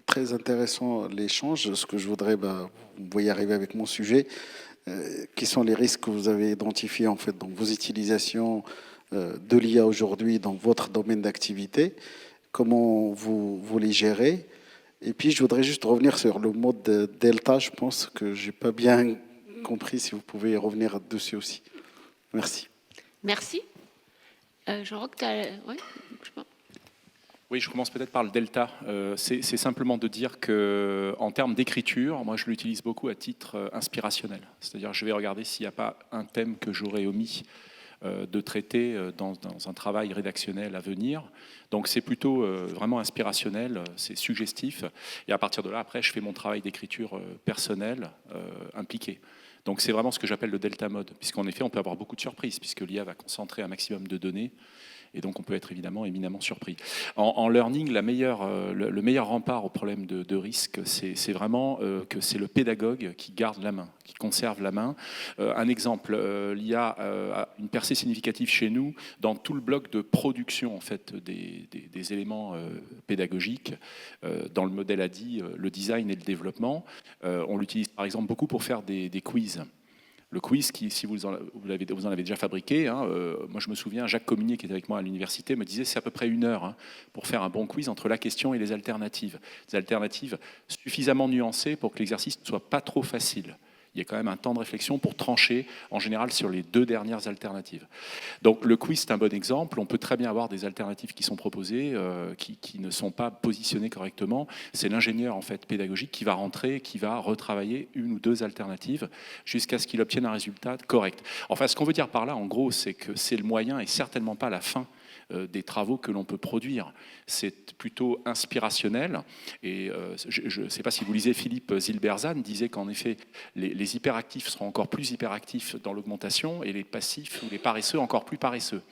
très intéressant l'échange. Ce que je voudrais, vous voyez arriver avec mon sujet. Quels sont les risques que vous avez identifiés en fait dans vos utilisations de l'IA aujourd'hui dans votre domaine d'activité, comment vous les gérez. Et puis, je voudrais juste revenir sur le mode delta. Je pense que je n'ai pas bien compris, si vous pouvez revenir dessus aussi. Merci. Merci. Jean-Roch, tu as... Oui, je sais pas. Oui, je commence peut-être par le delta. C'est simplement de dire qu'en termes d'écriture, moi je l'utilise beaucoup à titre inspirationnel. C'est-à-dire je vais regarder s'il n'y a pas un thème que j'aurais omis de traiter dans un travail rédactionnel à venir. Donc c'est plutôt vraiment inspirationnel, c'est suggestif. Et à partir de là, après, je fais mon travail d'écriture personnel impliqué. Donc c'est vraiment ce que j'appelle le delta mode, puisqu'en effet, on peut avoir beaucoup de surprises, puisque l'IA va concentrer un maximum de données. Et donc, on peut être évidemment éminemment surpris. En learning, le meilleur rempart au problème de risque, c'est vraiment que c'est le pédagogue qui garde la main, qui conserve la main. Un exemple, l'IA a une percée significative chez nous dans tout le bloc de production en fait, des éléments pédagogiques. Dans le modèle ADI, le design et le développement. On l'utilise par exemple beaucoup pour faire des quiz. Le quiz, si vous en avez déjà fabriqué, hein, moi je me souviens, Jacques Communier, qui était avec moi à l'université, me disait c'est à peu près 1 heure hein, pour faire un bon quiz entre la question et les alternatives. Des alternatives suffisamment nuancées pour que l'exercice ne soit pas trop facile. Il y a quand même un temps de réflexion pour trancher, en général, sur les 2 dernières alternatives. Donc le quiz, c'est un bon exemple. On peut très bien avoir des alternatives qui sont proposées, qui ne sont pas positionnées correctement. C'est l'ingénieur en fait, pédagogique qui va rentrer, qui va retravailler 1 ou 2 alternatives jusqu'à ce qu'il obtienne un résultat correct. Enfin, ce qu'on veut dire par là, en gros, c'est que c'est le moyen et certainement pas la fin des travaux que l'on peut produire. C'est plutôt inspirationnel. Et je ne sais pas si vous lisez, Philippe Zilberzan disait qu'en effet, les hyperactifs seront encore plus hyperactifs dans l'augmentation et les passifs ou les paresseux encore plus paresseux.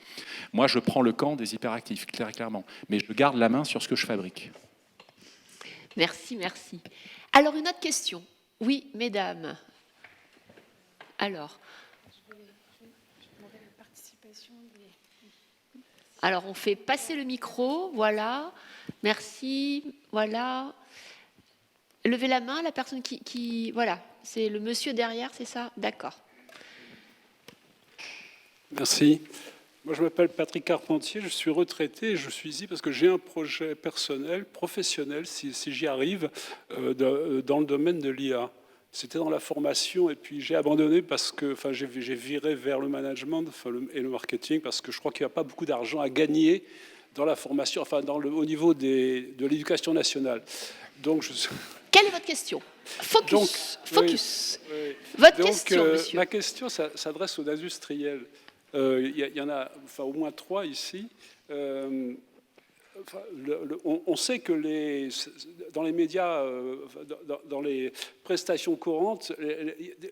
Moi, je prends le camp des hyperactifs, clairement. Mais je garde la main sur ce que je fabrique. Merci, merci. Alors, une autre question. Oui, mesdames. Alors. Alors, on fait passer le micro, voilà. Merci, voilà. Levez la main, la personne qui voilà, c'est le monsieur derrière, c'est ça? D'accord. Merci. Moi, je m'appelle Patrick Carpentier, je suis retraité et je suis ici parce que j'ai un projet personnel, professionnel, si j'y arrive, dans le domaine de l'IA. C'était dans la formation et puis j'ai abandonné parce que j'ai viré vers le management et le marketing parce que je crois qu'il n'y a pas beaucoup d'argent à gagner dans la formation, au niveau de l'éducation nationale. Donc, quelle est votre question? Focus. Oui. Votre question, monsieur. Ma question s'adresse aux industriels. Il y en a au moins 3 ici. On sait que dans les médias, dans les prestations courantes,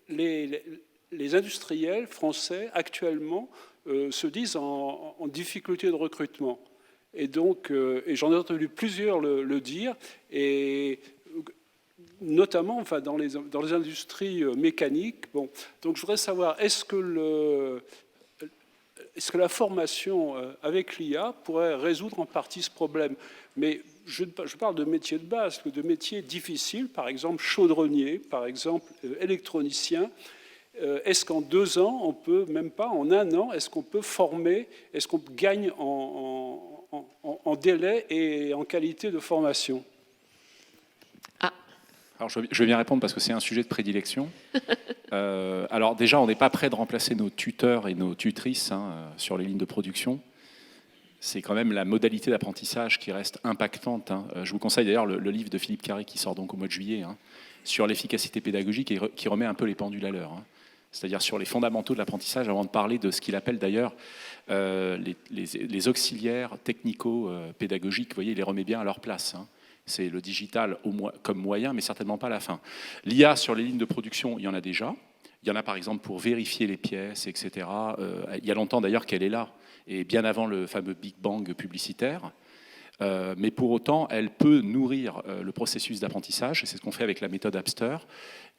les industriels français actuellement se disent en difficulté de recrutement. Et donc, et j'en ai entendu plusieurs le dire, et notamment dans les industries mécaniques. Bon, donc je voudrais savoir, est-ce que la formation avec l'IA pourrait résoudre en partie ce problème? Mais je parle de métiers de base, de métiers difficiles, par exemple chaudronnier, par exemple électronicien. Est-ce qu'en 2 ans, on peut, même pas en 1 an, est-ce qu'on peut former, est-ce qu'on gagne en délai et en qualité de formation? Alors, je vais bien répondre parce que c'est un sujet de prédilection. Alors déjà, on n'est pas prêt de remplacer nos tuteurs et nos tutrices sur les lignes de production. C'est quand même la modalité d'apprentissage qui reste impactante. Je vous conseille d'ailleurs le livre de Philippe Carré qui sort donc au mois de juillet sur l'efficacité pédagogique et qui remet un peu les pendules à l'heure. C'est-à-dire sur les fondamentaux de l'apprentissage avant de parler de ce qu'il appelle d'ailleurs les auxiliaires technico-pédagogiques. Vous voyez, il les remet bien à leur place. C'est le digital comme moyen, mais certainement pas la fin. L'IA sur les lignes de production, il y en a déjà. Il y en a par exemple pour vérifier les pièces, etc. Il y a longtemps d'ailleurs qu'elle est là, et bien avant le fameux Big Bang publicitaire. Mais pour autant, elle peut nourrir le processus d'apprentissage, et c'est ce qu'on fait avec la méthode Apster.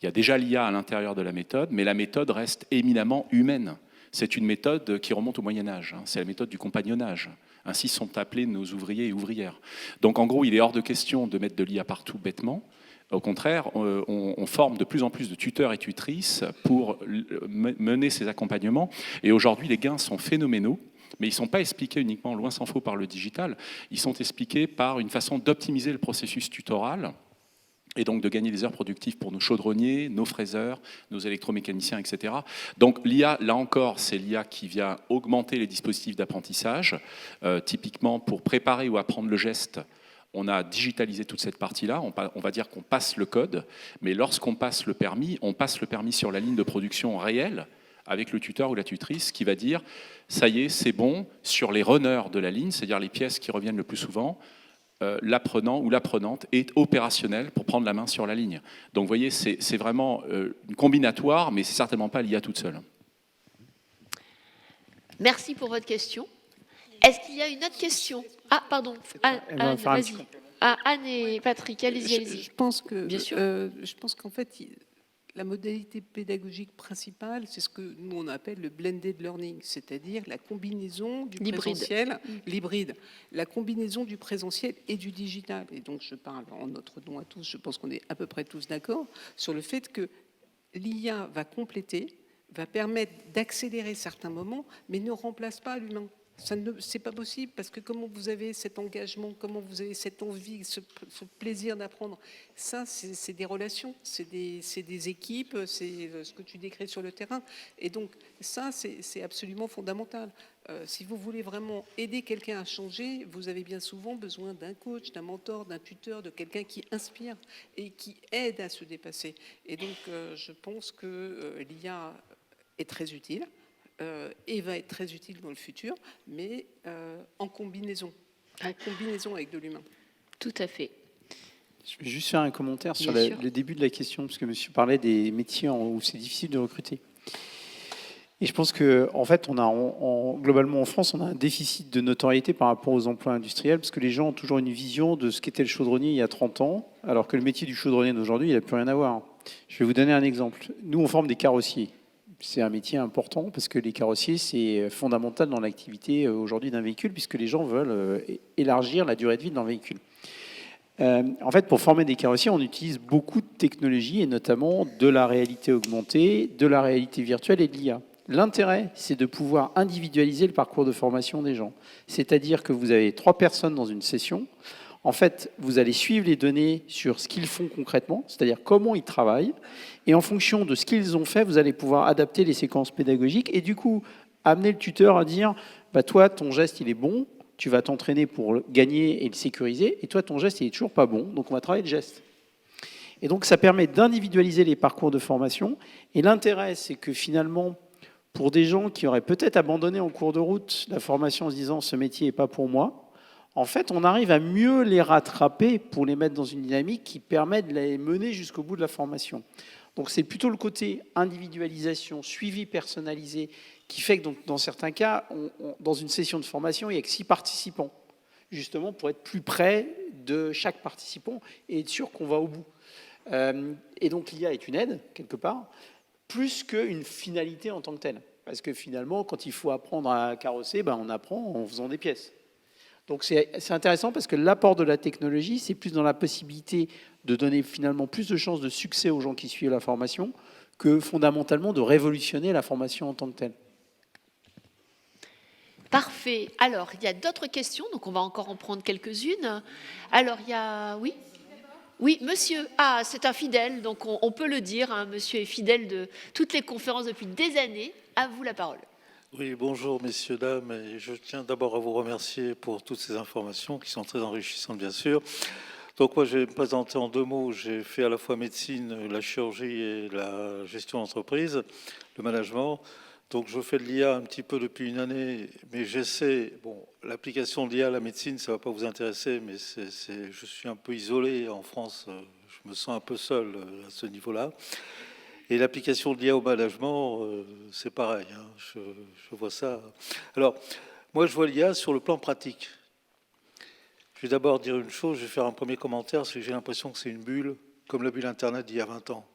Il y a déjà l'IA à l'intérieur de la méthode, mais la méthode reste éminemment humaine. C'est une méthode qui remonte au Moyen-Âge, c'est la méthode du compagnonnage. Ainsi sont appelés nos ouvriers et ouvrières. Donc en gros, il est hors de question de mettre de l'IA partout bêtement. Au contraire, on forme de plus en plus de tuteurs et tutrices pour mener ces accompagnements. Et aujourd'hui, les gains sont phénoménaux, mais ils ne sont pas expliqués uniquement, loin s'en faut, par le digital. Ils sont expliqués par une façon d'optimiser le processus tutoral et donc de gagner des heures productives pour nos chaudronniers, nos fraiseurs, nos électromécaniciens, etc. Donc l'IA, là encore, c'est l'IA qui vient augmenter les dispositifs d'apprentissage. Typiquement, pour préparer ou apprendre le geste, on a digitalisé toute cette partie-là. On va dire qu'on passe le code, mais lorsqu'on passe le permis, on passe le permis sur la ligne de production réelle, avec le tuteur ou la tutrice qui va dire « ça y est, c'est bon » sur les runners de la ligne, c'est-à-dire les pièces qui reviennent le plus souvent, l'apprenant ou l'apprenante est opérationnel pour prendre la main sur la ligne. Donc vous voyez, c'est vraiment une combinatoire, mais c'est certainement pas l'IA toute seule. Merci pour votre question. Est-ce qu'il y a une autre question? Ah, pardon. Anne, vas-y. Ah, Anne et Patrick, allez-y. Je pense que, Bien sûr. je pense qu'en fait, la modalité pédagogique principale, c'est ce que nous on appelle le blended learning, c'est-à-dire la combinaison du présentiel, l'hybride, la combinaison du présentiel et du digital. Et donc je parle en notre nom à tous, je pense qu'on est à peu près tous d'accord sur le fait que l'IA va compléter, va permettre d'accélérer certains moments, mais ne remplace pas l'humain. C'est pas possible parce que comment vous avez cet engagement, comment vous avez cette envie, ce plaisir d'apprendre, ça c'est des relations, c'est des équipes, c'est ce que tu décris sur le terrain. Et donc ça c'est absolument fondamental. Si vous voulez vraiment aider quelqu'un à changer, vous avez bien souvent besoin d'un coach, d'un mentor, d'un tuteur, de quelqu'un qui inspire et qui aide à se dépasser. Et donc je pense que l'IA est très utile. Et va être très utile dans le futur, mais en combinaison avec de l'humain. Tout à fait. Je vais juste faire un commentaire sur le début de la question, parce que monsieur parlait des métiers où c'est difficile de recruter. Et je pense qu'en fait, globalement en France, on a un déficit de notoriété par rapport aux emplois industriels, parce que les gens ont toujours une vision de ce qu'était le chaudronnier il y a 30 ans, alors que le métier du chaudronnier d'aujourd'hui, il n'a plus rien à voir. Je vais vous donner un exemple. Nous, on forme des carrossiers. C'est un métier important parce que les carrossiers, c'est fondamental dans l'activité aujourd'hui d'un véhicule puisque les gens veulent élargir la durée de vie d'un véhicule. En fait, pour former des carrossiers, on utilise beaucoup de technologies et notamment de la réalité augmentée, de la réalité virtuelle et de l'IA. L'intérêt, c'est de pouvoir individualiser le parcours de formation des gens. C'est-à-dire que vous avez 3 personnes dans une session. En fait, vous allez suivre les données sur ce qu'ils font concrètement, c'est-à-dire comment ils travaillent. Et en fonction de ce qu'ils ont fait, vous allez pouvoir adapter les séquences pédagogiques et du coup, amener le tuteur à dire bah, « toi, ton geste, il est bon, tu vas t'entraîner pour le gagner et le sécuriser, et toi, ton geste, il est toujours pas bon, donc on va travailler le geste. » Et donc, ça permet d'individualiser les parcours de formation. Et l'intérêt, c'est que finalement, pour des gens qui auraient peut-être abandonné en cours de route la formation en se disant « ce métier n'est pas pour moi », en fait, on arrive à mieux les rattraper pour les mettre dans une dynamique qui permet de les mener jusqu'au bout de la formation. Donc c'est plutôt le côté individualisation, suivi personnalisé, qui fait que donc, dans certains cas, dans une session de formation, il n'y a que 6 participants, justement pour être plus près de chaque participant et être sûr qu'on va au bout. Et donc l'IA est une aide, quelque part, plus qu'une finalité en tant que telle. Parce que finalement, quand il faut apprendre à carrosser, ben, on apprend en faisant des pièces. Donc c'est intéressant parce que l'apport de la technologie, c'est plus dans la possibilité de donner finalement plus de chances de succès aux gens qui suivent la formation que fondamentalement de révolutionner la formation en tant que telle. Parfait. Alors, il y a d'autres questions, donc on va encore en prendre quelques-unes. Alors, il y a... Oui ? Oui, monsieur. Ah, c'est un fidèle, donc on peut le dire. Hein, monsieur est fidèle de toutes les conférences depuis des années. À vous la parole. Oui, bonjour messieurs, dames, et je tiens d'abord à vous remercier pour toutes ces informations qui sont très enrichissantes bien sûr. Donc moi je vais me présenter en 2 mots, j'ai fait à la fois médecine, la chirurgie et la gestion d'entreprise, le management. Donc je fais de l'IA un petit peu depuis une année, mais j'essaie, bon, l'application de l'IA à la médecine ça ne va pas vous intéresser, mais je suis un peu isolé en France, je me sens un peu seul à ce niveau-là. Et l'application de l'IA au management, c'est pareil, hein, je vois ça. Alors, moi, je vois l'IA sur le plan pratique. Je vais d'abord dire une chose, je vais faire un premier commentaire, c'est que j'ai l'impression que c'est une bulle, comme la bulle Internet d'il y a 20 ans.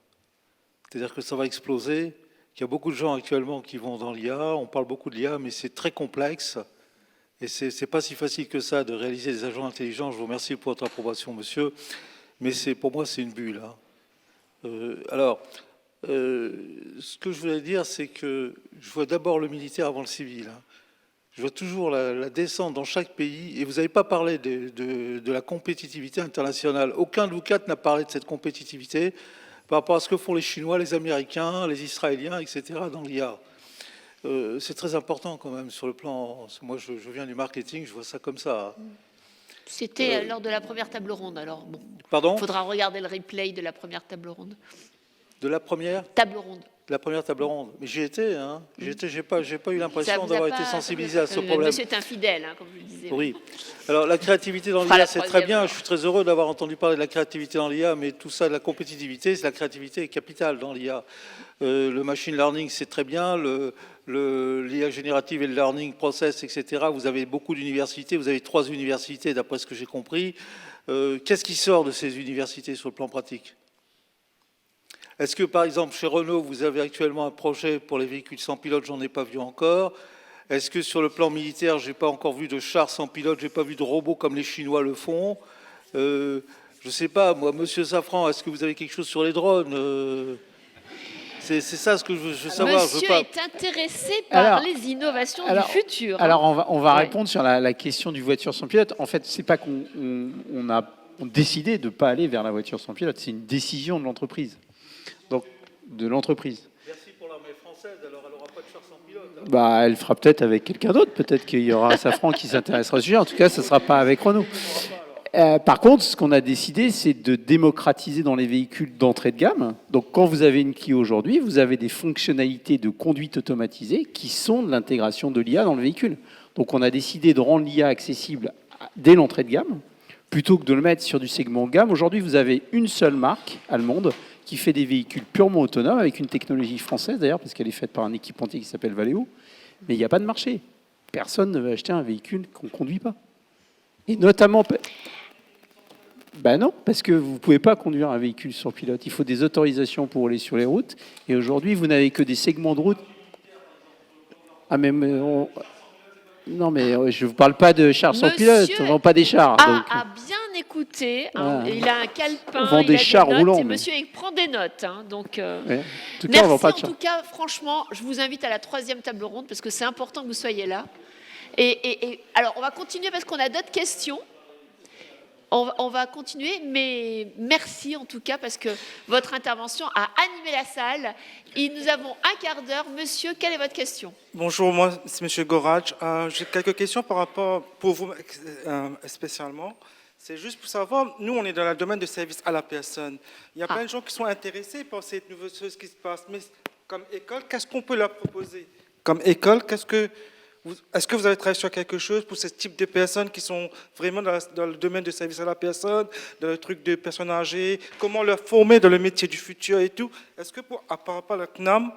C'est-à-dire que ça va exploser, qu'il y a beaucoup de gens actuellement qui vont dans l'IA, on parle beaucoup de l'IA, mais c'est très complexe, et c'est pas si facile que ça de réaliser des agents intelligents. Je vous remercie pour votre approbation, monsieur, mais pour moi, c'est une bulle. Hein. Ce que je voulais dire, c'est que je vois d'abord le militaire avant le civil. Hein. Je vois toujours la descente dans chaque pays, et vous n'avez pas parlé de la compétitivité internationale. Aucun de vous quatre n'a parlé de cette compétitivité par rapport à ce que font les Chinois, les Américains, les Israéliens, etc. dans l'IA. C'est très important quand même sur le plan... Moi, je viens du marketing, je vois ça comme ça. C'était lors de la première table ronde, alors bon. Pardon ? Il faudra regarder le replay de la première table ronde. De la première ? Table ronde. La première table ronde. Mais j'y étais, hein. J'ai pas eu l'impression Ça vous a d'avoir pas- été sensibilisé à ce problème. Monsieur est infidèle, hein, comme je le disais. Oui. Alors la créativité dans On fera l'IA, la c'est très troisième, bien. alors. Je suis très heureux d'avoir entendu parler de la créativité dans l'IA, mais tout ça, de la compétitivité, c'est la créativité est capitale dans l'IA. Le machine learning, c'est très bien. L'IA générative et le learning process, etc. Vous avez beaucoup d'universités. Vous avez 3 universités, d'après ce que j'ai compris. Qu'est-ce qui sort de ces universités sur le plan pratique ? Est-ce que, par exemple, chez Renault, vous avez actuellement un projet pour les véhicules sans pilote? J'en ai pas vu encore. Est-ce que sur le plan militaire, j'ai pas encore vu de chars sans pilote, j'ai pas vu de robots comme les Chinois le font? Je sais pas, moi, Monsieur Safran, est-ce que vous avez quelque chose sur les drones? C'est ça ce que je veux savoir. Monsieur est intéressé par les innovations du futur. Alors, on va Ouais. répondre sur la question du voiture sans pilote. En fait, c'est pas qu'on a décidé de ne pas aller vers la voiture sans pilote, c'est une décision de l'entreprise. Donc, de l'entreprise. Merci pour l'armée française, alors elle n'aura pas de chars sans pilote. Hein. Bah, elle fera peut-être avec quelqu'un d'autre. Peut-être qu'il y aura Safran qui s'intéressera au sujet. En tout cas, ce ne sera pas avec Renault. Par contre, ce qu'on a décidé, c'est de démocratiser dans les véhicules d'entrée de gamme. Donc, quand vous avez une Clio aujourd'hui, vous avez des fonctionnalités de conduite automatisée qui sont de l'intégration de l'IA dans le véhicule. Donc, on a décidé de rendre l'IA accessible dès l'entrée de gamme, plutôt que de le mettre sur du segment de gamme. Aujourd'hui, vous avez une seule marque allemande qui fait des véhicules purement autonomes, avec une technologie française d'ailleurs, parce qu'elle est faite par un équipementier qui s'appelle Valeo. Mais il n'y a pas de marché. Personne ne veut acheter un véhicule qu'on ne conduit pas. Et notamment... Ben non, parce que vous ne pouvez pas conduire un véhicule sur pilote. Il faut des autorisations pour aller sur les routes. Et aujourd'hui, vous n'avez que des segments de route. Ah, mais non, mais je ne vous parle pas de chars sans pilote. On ne vend pas des chars. A bien écouté. Hein, Voilà. il a un calepin. On vend il des a chars notes, roulants, et mais- monsieur prend des notes. Hein, donc, Ouais. En tout cas, merci on vend pas en de chars. tout cas, franchement, je vous invite à la 3e table ronde parce que c'est important que vous soyez là. Et alors, on va continuer parce qu'on a d'autres questions. On va continuer, mais merci en tout cas parce que votre intervention a animé la salle. Et nous avons un quart d'heure. Monsieur, quelle est votre question? Bonjour, moi c'est Monsieur Goraj. J'ai quelques questions par rapport, pour vous spécialement. C'est juste pour savoir, nous on est dans le domaine de service à la personne. Il y a plein de gens qui sont intéressés par cette nouvelle chose qui se passe. Mais comme école, qu'est-ce qu'on peut leur proposer? Comme école, est-ce que vous avez travaillé sur quelque chose pour ce type de personnes qui sont vraiment dans le domaine de service à la personne, dans le truc de personnes âgées, comment leur former dans le métier du futur et tout? Est-ce que par rapport à la CNAM,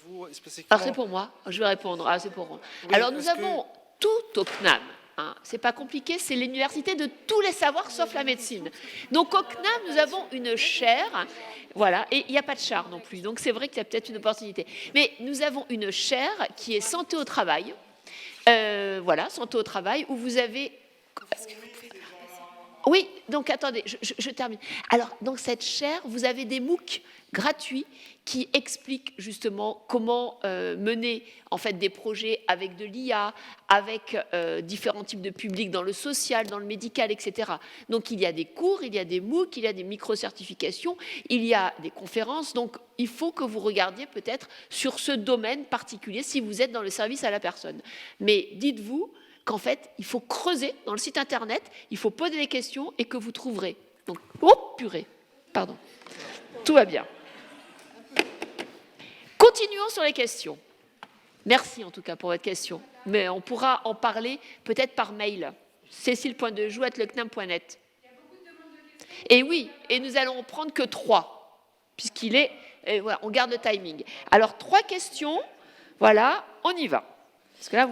vous spécifiquement... Alors c'est pour moi, je vais répondre. Ah, c'est pour moi. Oui, Alors nous est-ce avons tout au CNAM. Hein. C'est pas compliqué, c'est l'université de tous les savoirs sauf la médecine. Donc au CNAM, nous avons une chaire, voilà, et il n'y a pas de char non plus. Donc c'est vrai qu'il y a peut-être une opportunité. Mais nous avons une chaire qui est santé au travail. Voilà, santé au travail, où vous avez... Oui, donc attendez, je termine. Alors, dans cette chaire, vous avez des MOOC gratuits qui expliquent justement comment mener en fait des projets avec de l'IA, avec différents types de publics dans le social, dans le médical, etc. Donc, il y a des cours, il y a des MOOC, il y a des micro-certifications, il y a des conférences. Donc, il faut que vous regardiez peut-être sur ce domaine particulier si vous êtes dans le service à la personne. Mais dites-vous qu'en fait, il faut creuser dans le site internet, il faut poser des questions et que vous trouverez. Donc, oh purée, pardon. Tout va bien. Continuons sur les questions. Merci en tout cas pour votre question. Mais on pourra en parler peut-être par mail. Cécile.dejou@lecnam.net. Et oui, et nous allons en prendre que 3, puisqu'il est... voilà, on garde le timing. Alors, 3 questions. Voilà, on y va. Parce que là,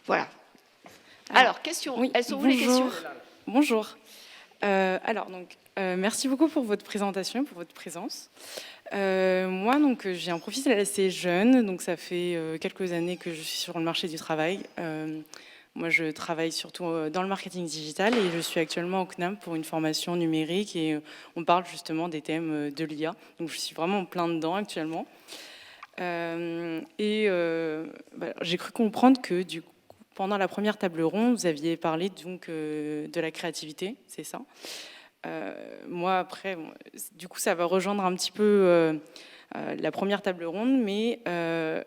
voilà. Alors, question. Oui, elles sont où les questions? Bonjour. Merci beaucoup pour votre présentation, pour votre présence. Moi, donc, j'ai un profil assez jeune, donc ça fait quelques années que je suis sur le marché du travail. Moi, je travaille surtout dans le marketing digital et je suis actuellement au CNAM pour une formation numérique et on parle justement des thèmes de l'IA. Donc, je suis vraiment en plein dedans actuellement. J'ai cru comprendre que du coup, pendant la première table ronde, vous aviez parlé donc de la créativité, c'est ça. Moi, après, du coup, ça va rejoindre un petit peu la première table ronde, mais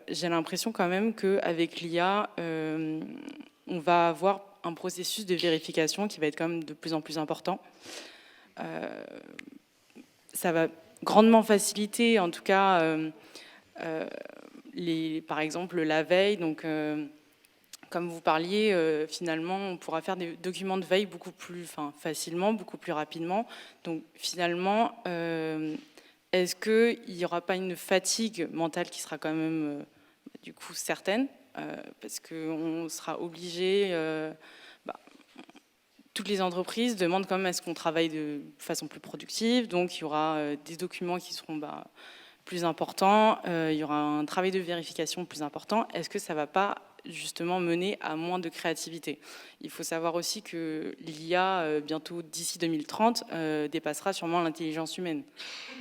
j'ai l'impression quand même qu'avec l'IA, on va avoir un processus de vérification qui va être quand même de plus en plus important. Ça va grandement faciliter, en tout cas, par exemple, la veille. Donc, comme vous parliez, finalement, on pourra faire des documents de veille beaucoup plus facilement, beaucoup plus rapidement. Donc, finalement, est-ce qu'il n'y aura pas une fatigue mentale qui sera quand même, du coup, certaine, parce qu'on sera obligé... toutes les entreprises demandent quand même à ce qu'on travaille de façon plus productive, donc il y aura des documents qui seront plus importants, il y aura un travail de vérification plus important. Est-ce que ça ne va pas justement mener à moins de créativité? Il faut savoir aussi que l'IA, bientôt d'ici 2030, dépassera sûrement l'intelligence humaine.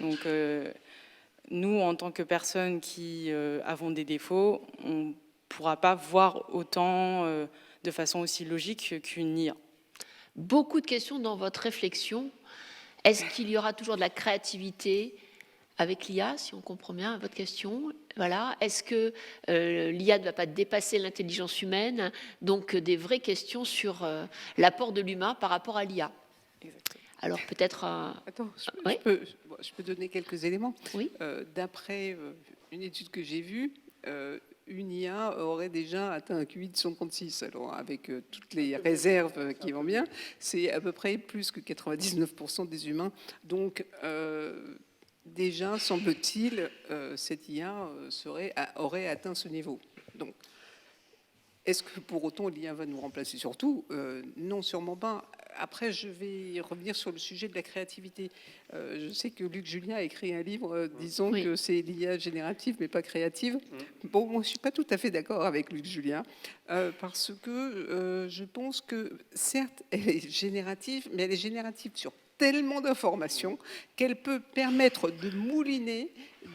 Donc nous, en tant que personnes qui avons des défauts, on ne pourra pas voir autant de façon aussi logique qu'une IA. Beaucoup de questions dans votre réflexion. Est-ce qu'il y aura toujours de la créativité avec l'IA, si on comprend bien votre question? Voilà. Est-ce que l'IA ne va pas dépasser l'intelligence humaine? Donc des vraies questions sur l'apport de l'humain par rapport à l'IA. Alors peut-être... Attends, je peux donner quelques éléments. Oui. D'après une étude que j'ai vue, une IA aurait déjà atteint un QI de 136. Alors, avec toutes les réserves qui vont bien, c'est à peu près plus que 99% des humains. Donc, déjà, semble-t-il, cette IA aurait atteint ce niveau. Donc, est-ce que pour autant l'IA va nous remplacer? Surtout, non, sûrement pas. Après, je vais revenir sur le sujet de la créativité. Je sais que Luc Julien a écrit un livre disant que c'est l'IA générative, mais pas créative. Bon, moi, je ne suis pas tout à fait d'accord avec Luc Julien, parce que je pense que, certes, elle est générative, mais elle est générative sur tellement d'informations qu'elle peut permettre de mouliner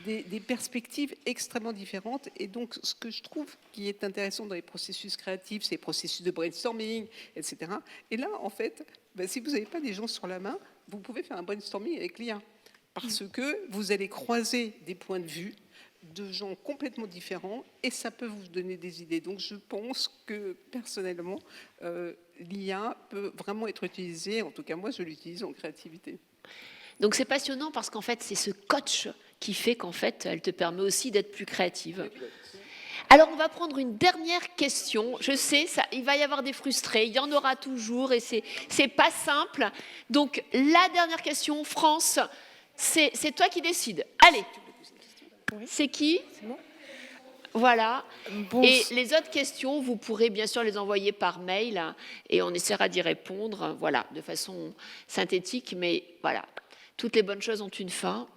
des perspectives extrêmement différentes. Et donc, ce que je trouve qui est intéressant dans les processus créatifs, c'est les processus de brainstorming, etc. Et là, en fait, si vous n'avez pas des gens sur la main, vous pouvez faire un brainstorming avec l'IA. Parce que vous allez croiser des points de vue de gens complètement différents et ça peut vous donner des idées. Donc je pense que personnellement, l'IA peut vraiment être utilisée, en tout cas moi je l'utilise en créativité. Donc c'est passionnant parce qu'en fait c'est ce coach qui fait qu'en fait elle te permet aussi d'être plus créative. Alors on va prendre une dernière question. Je sais, il va y avoir des frustrés, il y en aura toujours et c'est pas simple. Donc la dernière question, France, c'est toi qui décides. Allez. C'est qui? Voilà. Bon. Et les autres questions, vous pourrez bien sûr les envoyer par mail et on essaiera d'y répondre, voilà, de façon synthétique, mais voilà, toutes les bonnes choses ont une fin.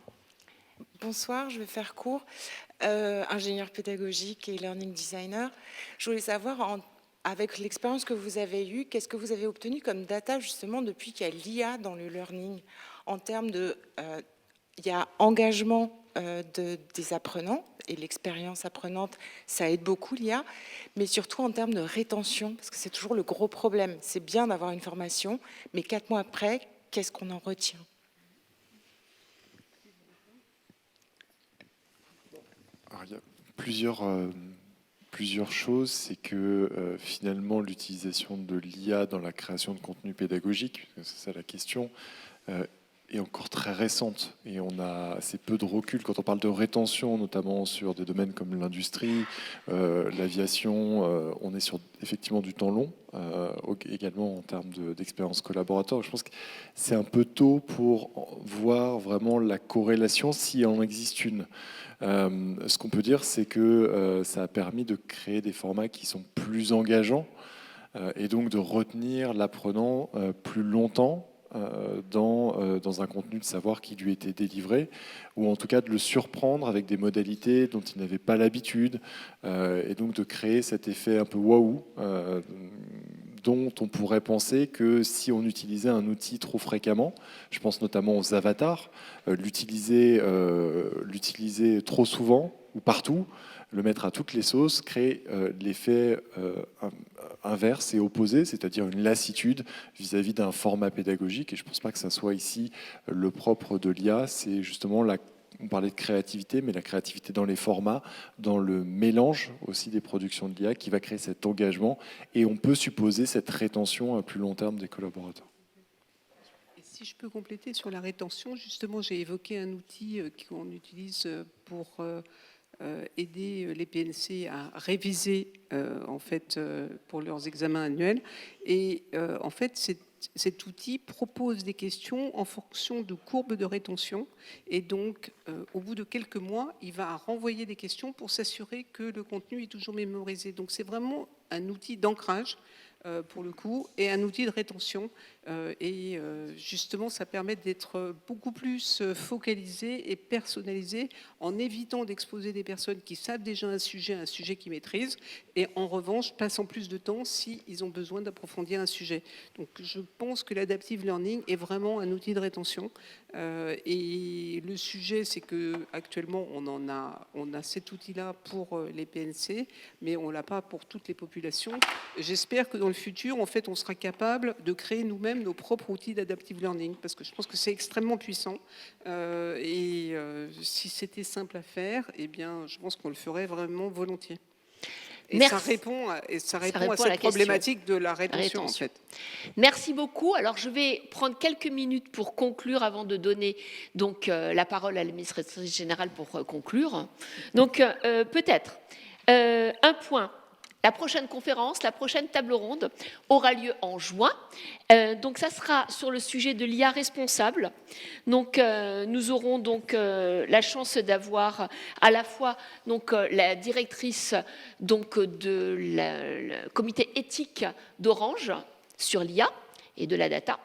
Bonsoir, je vais faire court. Ingénieur pédagogique et learning designer. Je voulais savoir, avec l'expérience que vous avez eue, qu'est-ce que vous avez obtenu comme data justement depuis qu'il y a l'IA dans le learning en termes de... il y a engagement des apprenants et l'expérience apprenante, ça aide beaucoup l'IA, mais surtout en termes de rétention, parce que c'est toujours le gros problème. C'est bien d'avoir une formation, mais 4 mois après, qu'est-ce qu'on en retient? Alors, il y a plusieurs choses. C'est que finalement, l'utilisation de l'IA dans la création de contenu pédagogique, c'est ça la question, est encore très récente et on a assez peu de recul quand on parle de rétention, notamment sur des domaines comme l'industrie, l'aviation. On est sur effectivement du temps long, également en termes d'expérience collaborateur. Je pense que c'est un peu tôt pour voir vraiment la corrélation, s'il en existe une. Ce qu'on peut dire, c'est que ça a permis de créer des formats qui sont plus engageants et donc de retenir l'apprenant plus longtemps dans un contenu de savoir qui lui était délivré, ou en tout cas de le surprendre avec des modalités dont il n'avait pas l'habitude, et donc de créer cet effet un peu waouh dont on pourrait penser que si on utilisait un outil trop fréquemment, je pense notamment aux avatars, l'utiliser trop souvent ou partout, le mettre à toutes les sauces, crée l'effet inverse et opposé, c'est-à-dire une lassitude vis-à-vis d'un format pédagogique. Et je ne pense pas que ça soit ici le propre de l'IA. C'est justement on parlait de créativité, mais la créativité dans les formats, dans le mélange aussi des productions de l'IA qui va créer cet engagement. Et on peut supposer cette rétention à plus long terme des collaborateurs. Et si je peux compléter sur la rétention, justement, j'ai évoqué un outil qu'on utilise pour aider les PNC à réviser en fait, pour leurs examens annuels. Et en fait, cet outil propose des questions en fonction de courbes de rétention. Et donc, au bout de quelques mois, il va renvoyer des questions pour s'assurer que le contenu est toujours mémorisé. Donc, c'est vraiment un outil d'ancrage pour le coup, et un outil de rétention. Et justement, ça permet d'être beaucoup plus focalisé et personnalisé en évitant d'exposer des personnes qui savent déjà un sujet qu'ils maîtrisent, et en revanche, passant plus de temps s'ils ont besoin d'approfondir un sujet. Donc, je pense que l'adaptive learning est vraiment un outil de rétention. Et le sujet, c'est qu'actuellement, on a cet outil-là pour les PNC, mais on ne l'a pas pour toutes les populations. J'espère que dans le futur, en fait, on sera capable de créer nous-mêmes nos propres outils d'adaptive learning, parce que je pense que c'est extrêmement puissant. Si c'était simple à faire, eh bien, je pense qu'on le ferait vraiment volontiers. Et ça répond à cette problématique de la rétention, en fait. Merci beaucoup. Alors, je vais prendre quelques minutes pour conclure avant de donner donc, la parole à l'administratrice générale pour conclure. Donc, peut-être un point. La prochaine conférence, la prochaine table ronde aura lieu en juin. Donc, ça sera sur le sujet de l'IA responsable. Donc, nous aurons donc la chance d'avoir à la fois donc la directrice donc de le comité éthique d'Orange sur l'IA et de la data.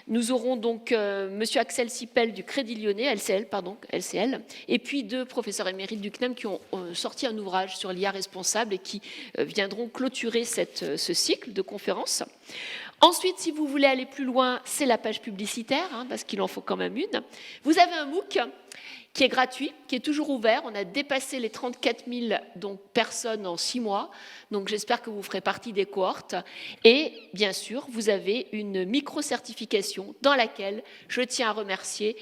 Nous aurons donc Monsieur Axel Sipel du Crédit Lyonnais, LCL, et puis 2 professeurs émérites du CNAM qui ont sorti un ouvrage sur l'IA responsable et qui viendront clôturer ce cycle de conférences. Ensuite, si vous voulez aller plus loin, c'est la page publicitaire, parce qu'il en faut quand même une. Vous avez un MOOC qui est gratuit, qui est toujours ouvert. On a dépassé les 34 000 personnes en 6 mois. Donc, j'espère que vous ferez partie des cohortes. Et bien sûr, vous avez une micro-certification dans laquelle je tiens à remercier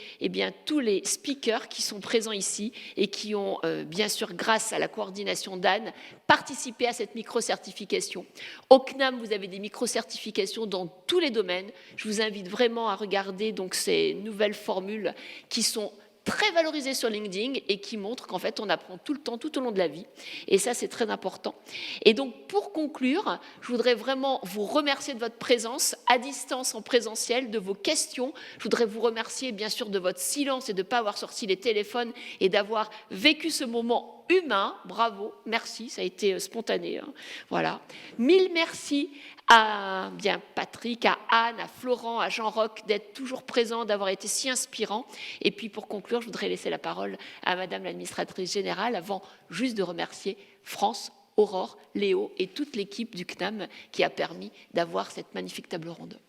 tous les speakers qui sont présents ici et qui ont, bien sûr, grâce à la coordination d'Anne, participé à cette micro-certification. Au CNAM, vous avez des micro-certifications dans tous les domaines. Je vous invite vraiment à regarder donc, ces nouvelles formules qui sont très valorisé sur LinkedIn et qui montre qu'en fait, on apprend tout le temps, tout au long de la vie. Et ça, c'est très important. Et donc, pour conclure, je voudrais vraiment vous remercier de votre présence à distance, en présentiel, de vos questions. Je voudrais vous remercier, bien sûr, de votre silence et de ne pas avoir sorti les téléphones et d'avoir vécu ce moment humain. Bravo, merci, ça a été spontané. Voilà. 1000 merci à Patrick, à Anne, à Florent, à Jean-Roch d'être toujours présents, d'avoir été si inspirants. Et puis pour conclure, je voudrais laisser la parole à Madame l'administratrice générale avant juste de remercier France, Aurore, Léo et toute l'équipe du CNAM qui a permis d'avoir cette magnifique table ronde.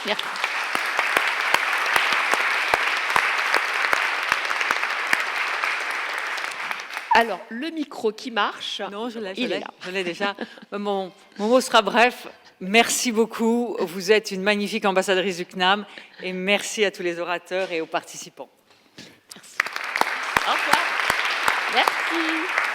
Merci. Alors, le micro qui marche, non, je l'ai déjà. Mon mot sera bref. Merci beaucoup. Vous êtes une magnifique ambassadrice du CNAM. Et merci à tous les orateurs et aux participants. Merci. Au revoir. Merci.